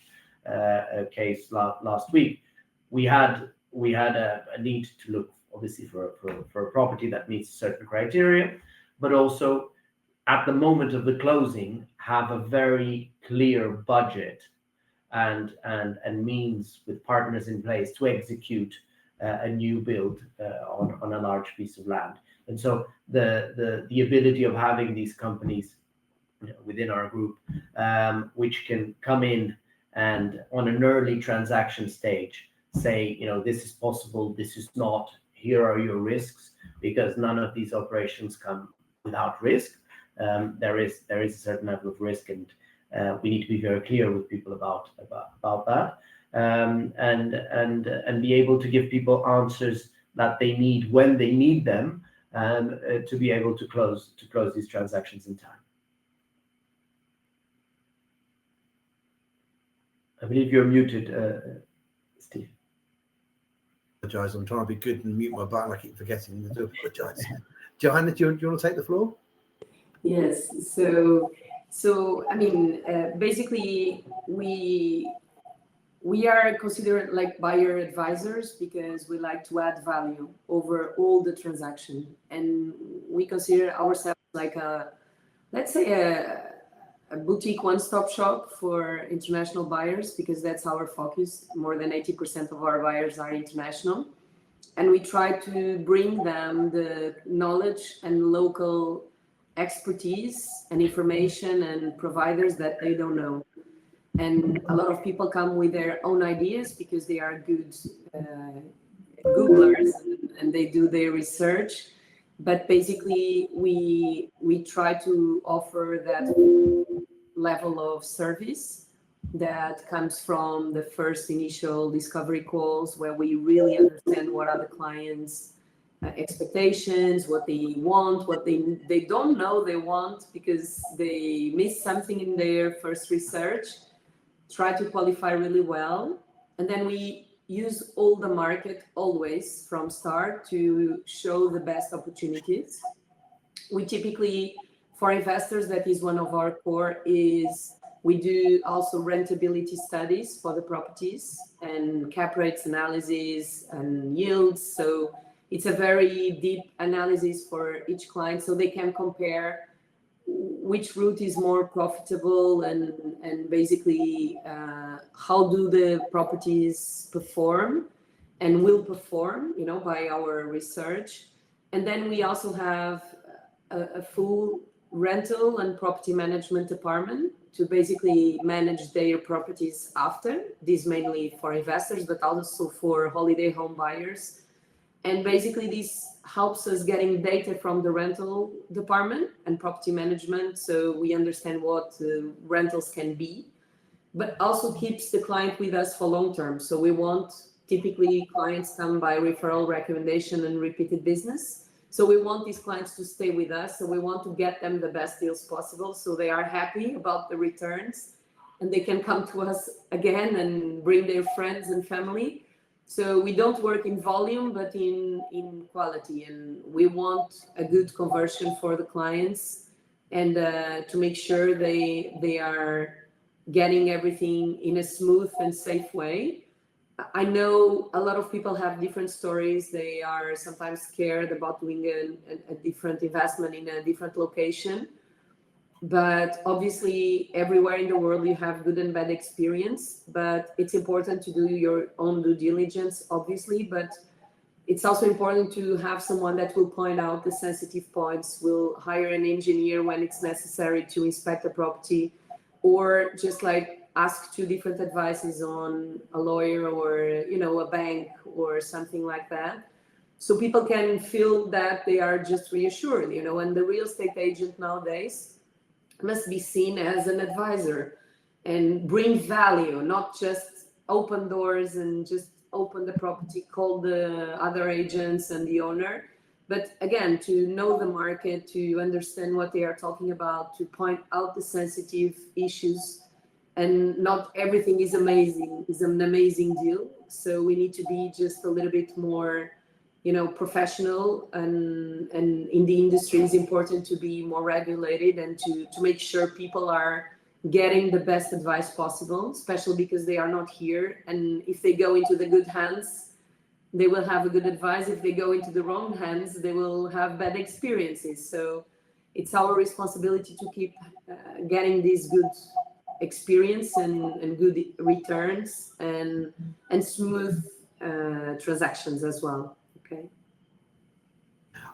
case last week, we had a need to look obviously for a property that meets certain criteria, but also at the moment of the closing have a very clear budget and means with partners in place to execute a new build on a large piece of land. And so the ability of having these companies within our group, which can come in and on an early transaction stage say, this is possible, this is not, here are your risks, because none of these operations come without risk. There is a certain level of risk, and we need to be very clear with people about that, and be able to give people answers that they need when they need them, to be able to close these transactions in time. I believe you're muted, Steve. Apologise. I'm trying to be good and mute my button. I keep forgetting to apologise. Johanna, do you want to take the floor? Yes. So I mean, basically, we are considered like buyer advisors because we like to add value over all the transaction, and we consider ourselves like let's say a boutique one-stop shop for international buyers, because that's our focus. More than 80% of our buyers are international, and we try to bring them the knowledge and local expertise and information and providers that they don't know. And a lot of people come with their own ideas because they are good Googlers and they do their research. But basically, we try to offer that level of service that comes from the first initial discovery calls, where we really understand what are the clients' expectations, what they want, what they don't know they want because they missed something in their first research. Try to qualify really well, and then we use all the market always from start to show the best opportunities. We typically, for investors, that is one of our core, is we do also rentability studies for the properties and cap rates analysis and yields. So it's a very deep analysis for each client, so they can compare which route is more profitable and basically how do the properties perform and will perform, by our research. And then we also have a full rental and property management department to basically manage their properties after. This mainly for investors, but also for holiday home buyers. And basically this helps us getting data from the rental department and property management, so we understand what rentals can be, but also keeps the client with us for long term. So we want, typically clients come by referral, recommendation, and repeated business. So we want these clients to stay with us. So we want to get them the best deals possible, so they are happy about the returns and they can come to us again and bring their friends and family. So we don't work in volume, but in quality, and we want a good conversion for the clients, and to make sure they are getting everything in a smooth and safe way. I know a lot of people have different stories. They are sometimes scared about doing a different investment in a different location. But obviously, everywhere in the world you have good and bad experience, but it's important to do your own due diligence, obviously, but it's also important to have someone that will point out the sensitive points, will hire an engineer when it's necessary to inspect a property, or just like ask two different advices on a lawyer or, a bank or something like that. So people can feel that they are just reassured, and the real estate agent nowadays must be seen as an advisor and bring value, not just open doors and just open the property, call the other agents and the owner, but again, to know the market, to understand what they are talking about, to point out the sensitive issues. And not everything is an amazing deal. So we need to be just a little bit more professional, and in the industry it's important to be more regulated and to make sure people are getting the best advice possible, especially because they are not here. And if they go into the good hands, they will have a good advice. If they go into the wrong hands, they will have bad experiences. So it's our responsibility to keep getting these good experience and good returns and smooth transactions as well. Okay.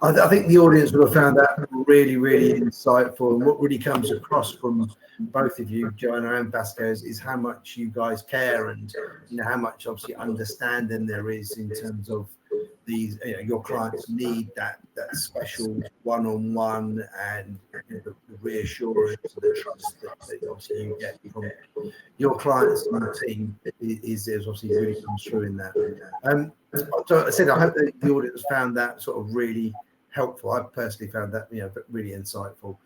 I think the audience would have found that really, really insightful. And what really comes across from both of you, Joanna and Vasco, is how much you guys care, and how much obviously understanding there is in terms of these. Your clients need that special one-on-one, and the reassurance and the trust that obviously you get from your clients and the team is obviously really comes through in that. So I said I hope that the audience found that sort of really helpful. I personally found that really insightful.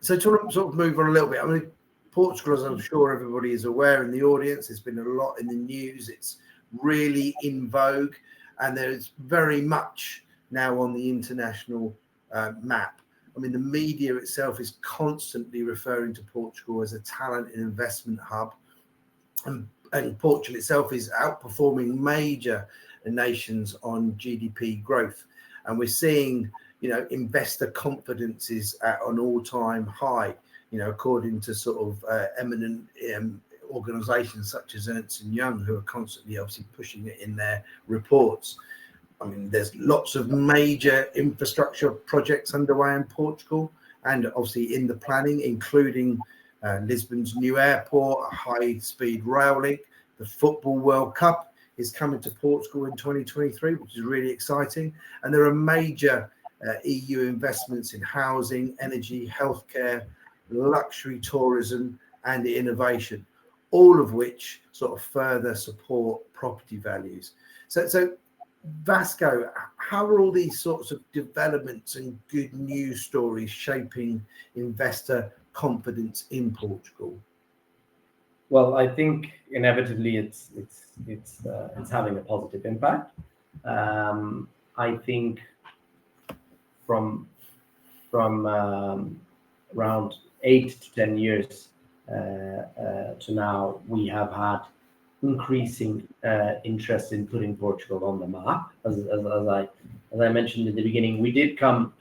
So to sort of move on a little bit, I mean, Portugal, as I'm sure everybody is aware in the audience, there's been a lot in the news. It's really in vogue, and there's very much now on the international map. I mean, the media itself is constantly referring to Portugal as a talent and investment hub, and Portugal itself is outperforming major nations on GDP growth. And we're seeing, investor confidence is at an all-time high, according to sort of eminent organizations such as Ernst & Young, who are constantly obviously pushing it in their reports. I mean, there's lots of major infrastructure projects underway in Portugal, and obviously in the planning, including Lisbon's new airport, a high-speed rail link. The Football World Cup is coming to Portugal in 2023, which is really exciting. And there are major EU investments in housing, energy, healthcare, luxury tourism, and innovation, all of which sort of further support property values. So Vasco, how are all these sorts of developments and good news stories shaping investor confidence in Portugal? Well, I think inevitably it's having a positive impact. I think from around 8 to 10 years to now, we have had increasing interest in putting Portugal on the map. As I mentioned in the beginning, we did come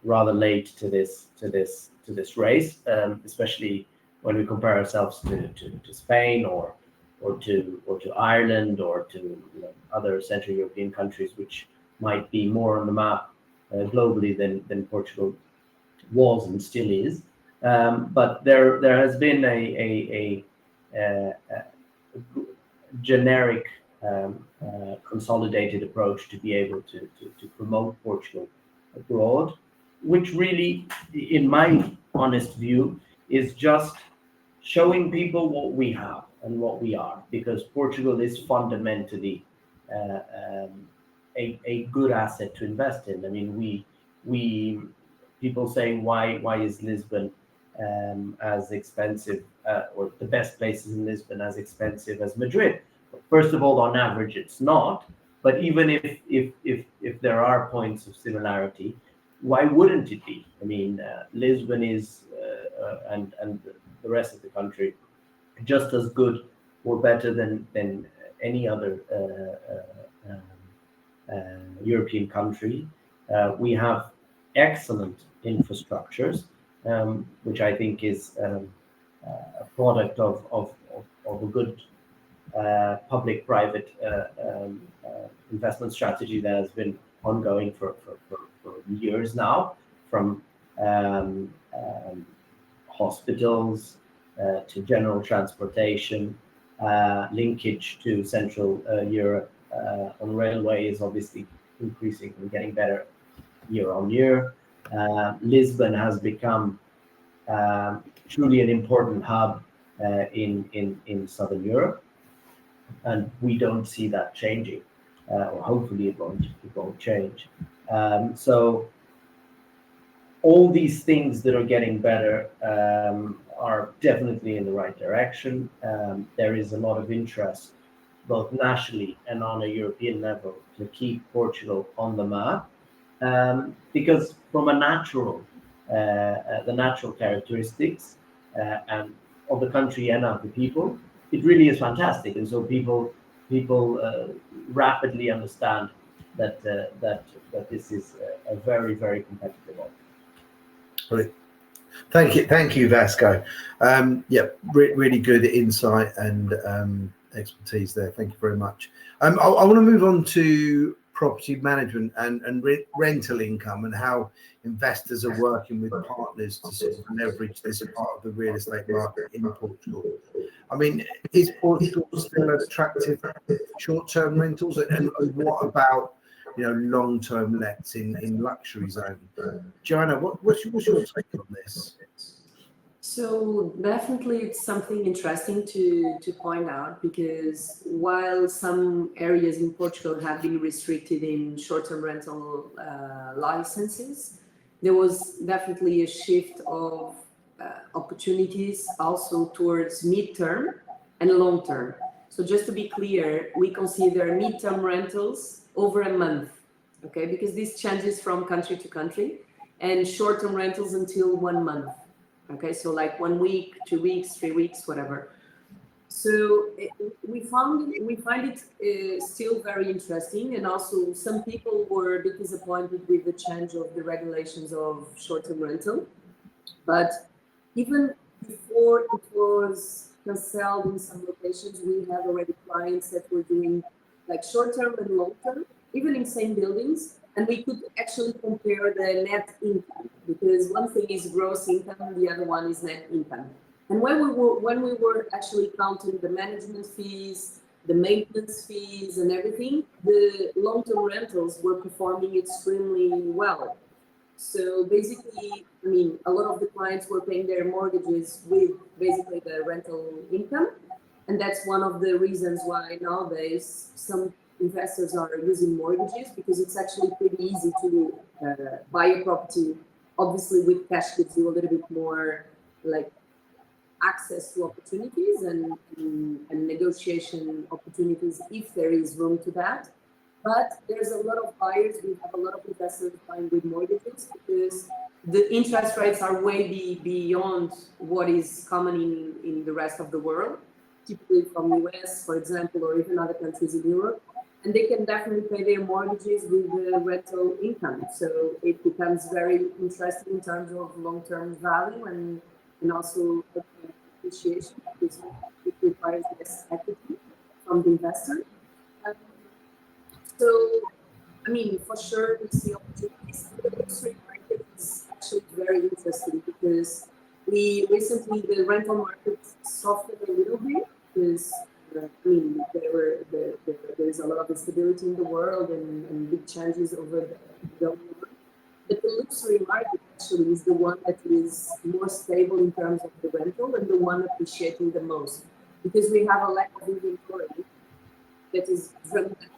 rather late to this race, especially when we compare ourselves to Spain or to Ireland or to other Central European countries, which might be more on the map globally than Portugal was and still is. But there has been a generic consolidated approach to be able to promote Portugal abroad, which really, in my honest view, is just showing people what we have and what we are, because Portugal is fundamentally a good asset to invest in. I mean, we people saying why is Lisbon as expensive, or the best places in Lisbon as expensive as Madrid? First of all, on average, it's not. But even if there are points of similarity, why wouldn't it be? I mean, Lisbon is and the rest of the country just as good or better than any other European country. We have excellent infrastructures, which I think is a product of a good public-private investment strategy that has been ongoing for years now, from hospitals to general transportation, linkage to Central Europe on railway is obviously increasing and getting better year on year. Lisbon has become truly an important hub in Southern Europe, and we don't see that changing, or hopefully it won't change. So all these things that are getting better are definitely in the right direction. There is a lot of interest both nationally and on a European level, to keep Portugal on the map. Because from a the natural characteristics and of the country and of the people, it really is fantastic. And so people rapidly understand that this is a very, very competitive offer. Right. Thank you, Vasco. Really good insight and expertise there. Thank you very much. I want to move on to property management and rental income, and how investors are working with partners to sort of leverage this part of the real estate market in Portugal. I mean, is Portugal still attractive short-term rentals, and what about long-term lets in luxury zone? Joanna, what's your take on this? So definitely it's something interesting to point out, because while some areas in Portugal have been restricted in short-term rental licenses, there was definitely a shift of opportunities also towards mid-term and long-term. So just to be clear, we consider mid-term rentals over a month, okay? Because this changes from country to country, and short-term rentals until 1 month. Okay, so like 1 week, 2 weeks, 3 weeks, whatever. So we find it still very interesting, and also some people were a bit disappointed with the change of the regulations of short-term rental. But even before it was cancelled in some locations, we had already clients that were doing like short-term and long-term, even in same buildings. And we could actually compare the net income, because one thing is gross income, the other one is net income. And when we were actually counting the management fees, the maintenance fees, and everything, the long-term rentals were performing extremely well. So basically, I mean, a lot of the clients were paying their mortgages with basically the rental income, and that's one of the reasons why nowadays some investors are using mortgages, because it's actually pretty easy to buy a property. Obviously, with cash gives you a little bit more like access to opportunities and negotiation opportunities if there is room to that. But there's a lot of buyers. We have a lot of investors buying with mortgages, because the interest rates are way beyond what is common in the rest of the world, typically from US, for example, or even other countries in Europe. And they can definitely pay their mortgages with the rental income. So it becomes very interesting in terms of long-term value and also appreciation, because it requires less equity from the investor. So, I mean, for sure, we see opportunities. The luxury market is actually very interesting, because the rental market softened a little bit, because I mean, there is a lot of instability in the world and big changes over the world. But the luxury market actually is the one that is more stable in terms of the rental, and the one appreciating the most, because we have a lack of inventory that is dramatic.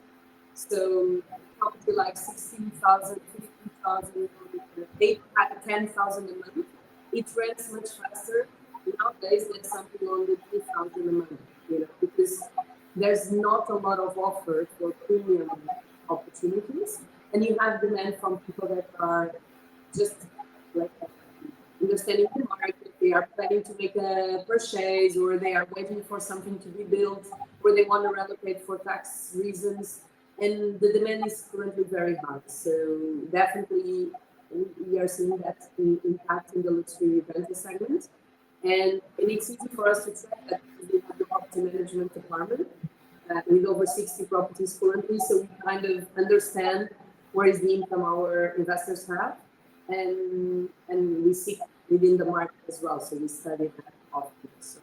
So property like 16,000, 15,000, 10,000 a month, it rents much faster nowadays than something on the 3,000 a month. Because there's not a lot of offer for premium opportunities, and you have demand from people that are just like understanding the market. They are planning to make a purchase, or they are waiting for something to be built, or they want to relocate for tax reasons, and the demand is currently very high. So definitely we are seeing that impact in the luxury rental segment. And it's easy for us to track that, because we have the property management department with over 60 properties currently. So we kind of understand where is the income our investors have, and we see within the market as well. So we study that often. So.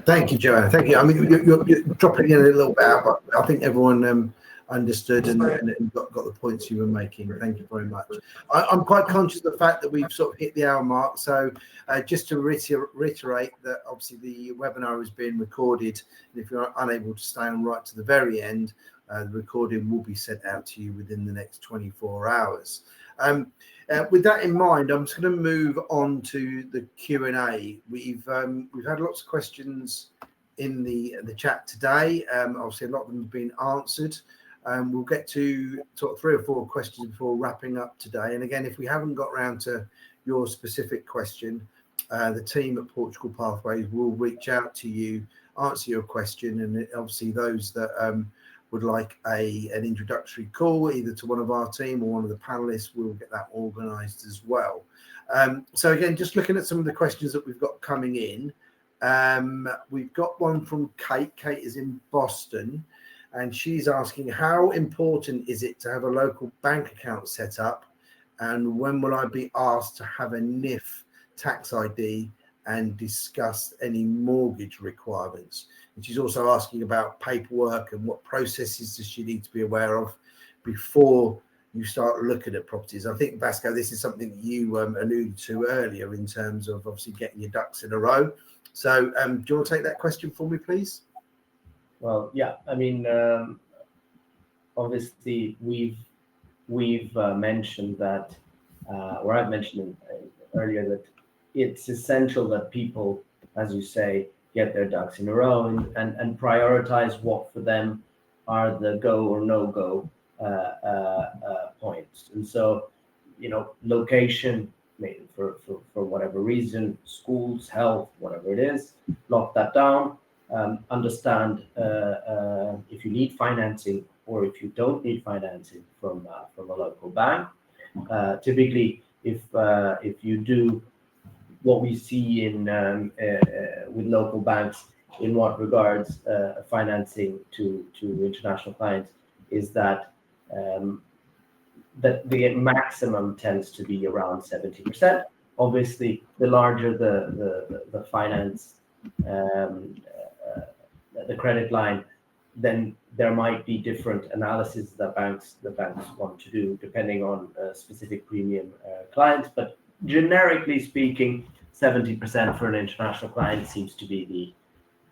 Thank you, Joanna. Thank you. I mean, you're dropping in a little bit out, but I think everyone understood and got the points you were making. Thank you very much. I'm quite conscious of the fact that we've sort of hit the hour mark. So just to reiterate that obviously the webinar is being recorded, and if you're unable to stay on right to the very end, the recording will be sent out to you within the next 24 hours. With that in mind, I'm just going to move on to the Q&A. We've had lots of questions in the chat today. Obviously, a lot of them have been answered. We'll get to sort of 3 or 4 questions before wrapping up today. And again, if we haven't got around to your specific question, the team at Portugal Pathways will reach out to you, answer your question, and obviously those that would like an introductory call either to one of our team or one of the panelists, we'll get that organised as well. So again, just looking at some of the questions that we've got coming in, we've got one from Kate. Kate is in Boston, and she's asking, how important is it to have a local bank account set up, and when will I be asked to have a NIF tax ID and discuss any mortgage requirements? And she's also asking about paperwork and what processes does she need to be aware of before you start looking at properties. I think, Vasco, this is something that you alluded to earlier in terms of obviously getting your ducks in a row. So do you want to take that question for me, please? Well, yeah, I mean, obviously we've mentioned that, or I've mentioned earlier that it's essential that people, as you say, get their ducks in a row and prioritize what for them are the go or no go points. And so, location, maybe for whatever reason, schools, health, whatever it is, lock that down. Understand if you need financing or if you don't need financing from a local bank. Typically, if you do what we see in with local banks in what regards financing to international clients, is that that the maximum tends to be around 70%. Obviously, the larger the finance, the credit line, then there might be different analysis that the banks want to do depending on specific premium clients. But generically speaking, 70% for an international client seems to be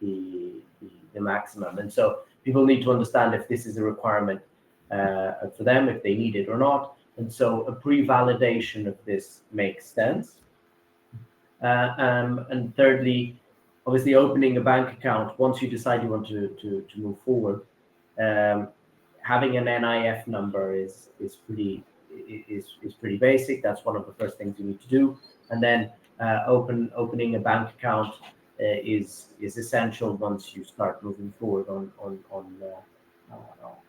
the maximum. And so people need to understand if this is a requirement for them, if they need it or not. And so a pre-validation of this makes sense. And thirdly, obviously opening a bank account, once you decide you want to move forward, having an NIF number is pretty basic. That's one of the first things you need to do. And then opening a bank account is essential once you start moving forward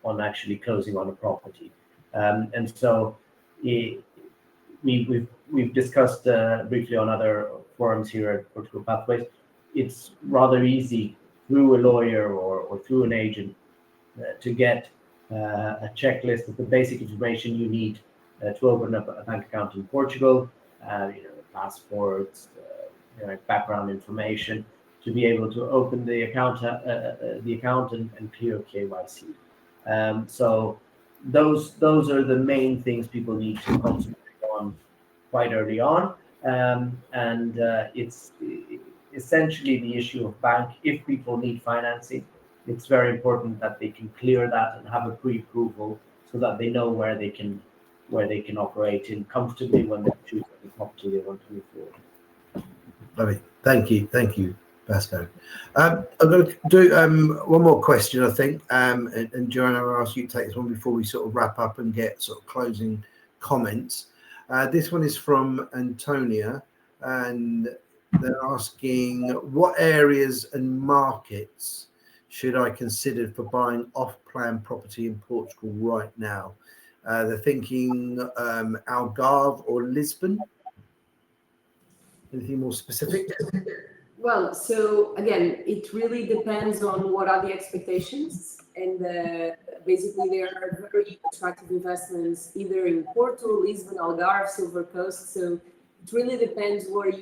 on actually closing on a property. And so we've discussed briefly on other forums here at Portugal Pathways. It's rather easy through a lawyer or through an agent to get a checklist of the basic information you need to open up a bank account in Portugal. Passports, background information, to be able to open the account and clear KYC. So those are the main things people need to concentrate on quite early on, and it's essentially the issue of bank. If people need financing, it's very important that they can clear that and have a pre-approval so that they know where they can operate in comfortably when they choose the property they want to move forward. Lovely. Thank you, Vasco. I'm going to do one more question, I think, and Joanna, I'll ask you to take this one before we sort of wrap up and get sort of closing comments. This one is from Antonia, and they're asking, what areas and markets should I consider for buying off-plan property in Portugal right now? They're thinking Algarve or Lisbon. Anything more specific? Well, so again, it really depends on what are the expectations, and basically there are very attractive investments either in Porto, Lisbon, Algarve, Silver Coast. So it really depends what are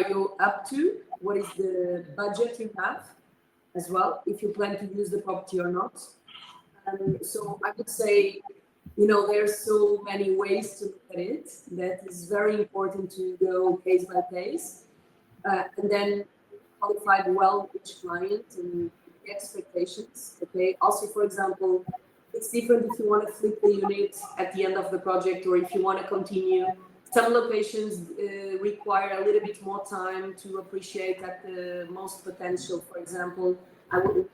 you up to, what is the budget you have as well, if you plan to use the property or not. So I would say, there's so many ways to look at it that is very important to go case by case, and then qualify well each client and the expectations. Okay. Also, for example, it's different if you want to flip the unit at the end of the project or if you want to continue Some locations require a little bit more time to appreciate at the most potential. For example, I was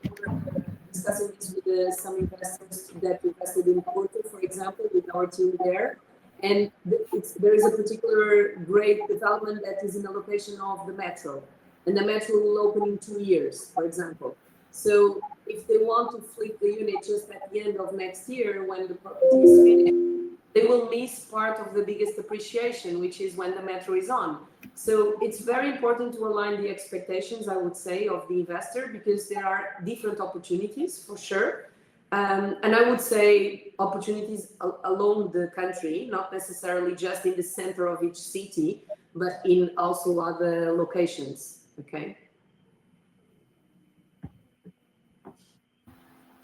discussing this with some investors that invested in Porto, for example, with our team there. And there is a particular great development that is in the location of the metro. And the metro will open in 2 years, for example. So if they want to flip the unit just at the end of next year, when the property is finished, they will miss part of the biggest appreciation, which is when the metro is on. So it's very important to align the expectations, I would say, of the investor, because there are different opportunities for sure. And I would say opportunities along the country, not necessarily just in the center of each city, but in also other locations. Okay.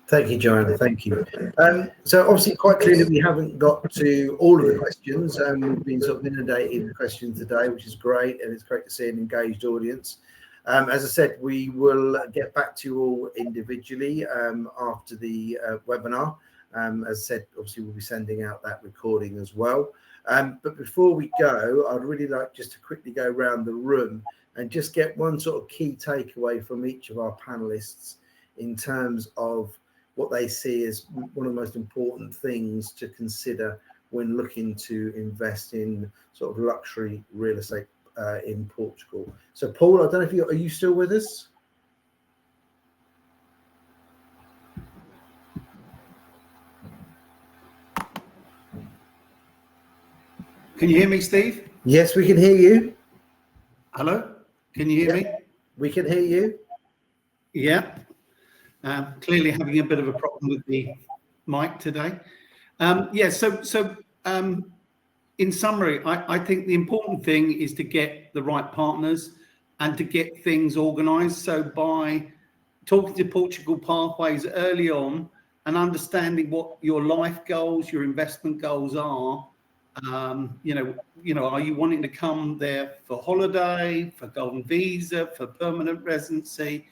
Thank you, Joanna. Thank you. So obviously, quite clearly, we haven't got to all of the questions. We've been sort of inundated with questions today, which is great, and it's great to see an engaged audience. As I said, we will get back to you all individually after the webinar. As I said, obviously, we'll be sending out that recording as well. But before we go, I'd really like just to quickly go around the room and just get one sort of key takeaway from each of our panelists in terms of what they see as one of the most important things to consider when looking to invest in sort of luxury real estate in Portugal. So Paul, I don't know if are you still with us? Can you hear me, Steve? Yes, we can hear you. Hello? Can you hear me? We can hear you. Yeah. Clearly having a bit of a problem with the mic today. In summary, I think the important thing is to get the right partners and to get things organised. So by talking to Portugal Pathways early on and understanding what your life goals, your investment goals are, are you wanting to come there for holiday, for golden visa, for permanent residency?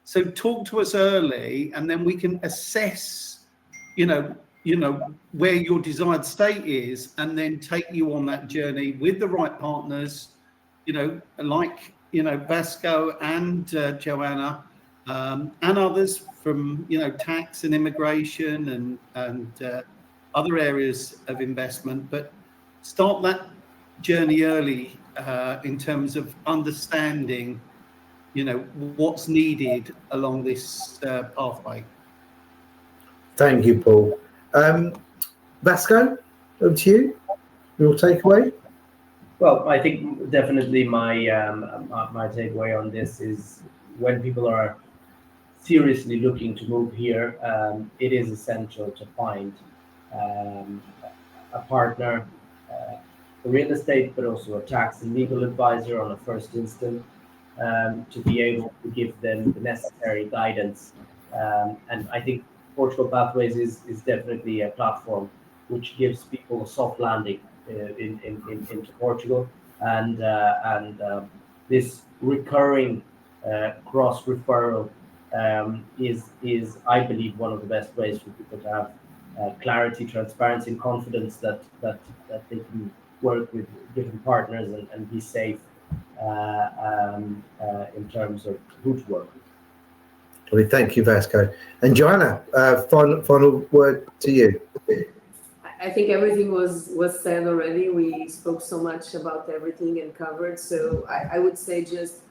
So talk to us early, and then we can assess, where your desired state is, and then take you on that journey with the right partners, like Vasco and Joanna, and others from tax and immigration and other areas of investment. But start that journey early in terms of understanding what's needed along this pathway. Thank you, Paul. Vasco, over to you. Your takeaway? Well, I think definitely my takeaway on this is when people are seriously looking to move here, it is essential to find a partner, for real estate, but also a tax and legal advisor on a first instance, to be able to give them the necessary guidance. And I think Portugal Pathways is definitely a platform which gives people a soft landing into Portugal, and this recurring cross referral is, I believe, one of the best ways for people to have clarity, transparency, and confidence that they can work with different partners and be safe in terms of who to work with. Well, thank you, Vasco. And Joanna, final word to you. I think everything was said already. We spoke so much about everything and covered. So I would say just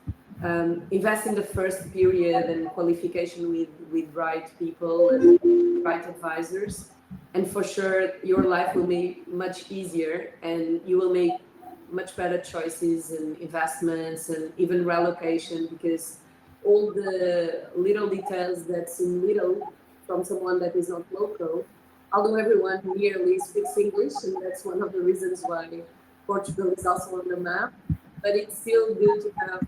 invest in the first period and qualification with right people and right advisors. And for sure, your life will be much easier and you will make much better choices and investments and even relocation, because all the little details that seem little from someone that is not local, although everyone nearly speaks English, and that's one of the reasons why Portugal is also on the map, but it's still good to have,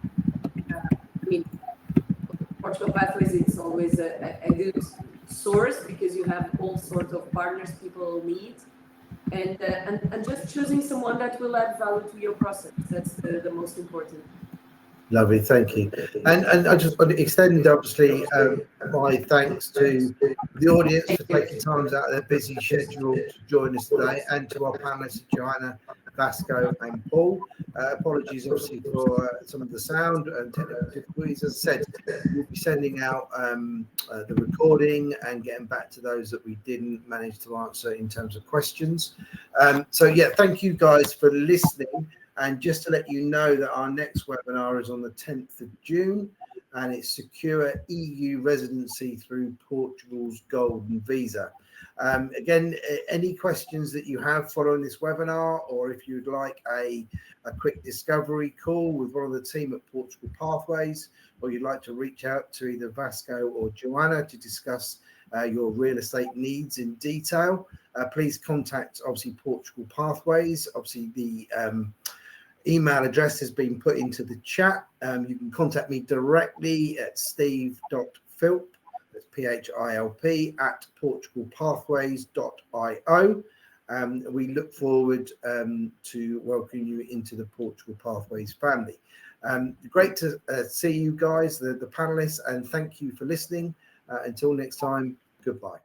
Portugal Pathways, it's always a good source because you have all sorts of partners people need, and just choosing someone that will add value to your process. That's the most important. Lovely, thank you. And I just want to extend, obviously, my thanks to the audience for taking time out of their busy schedule to join us today, and to our panelists, Joanna Vasco and Paul. Apologies, obviously, for some of the sound and technical difficulties. As I said, we'll be sending out the recording and getting back to those that we didn't manage to answer in terms of questions. So, yeah, thank you guys for listening. And just to let you know that our next webinar is on the 10th of June, and it's Secure EU Residency through Portugal's Golden Visa. Again, any questions that you have following this webinar, or if you'd like a quick discovery call with one of the team at Portugal Pathways, or you'd like to reach out to either Vasco or Joanna to discuss your real estate needs in detail, please contact, obviously, Portugal Pathways. Obviously, the email address has been put into the chat. You can contact me directly at steve.philp, that's PHILP, at portugalpathways.io. We look forward to welcoming you into the Portugal Pathways family. Great to see you guys, the panelists, and thank you for listening. Until next time, goodbye.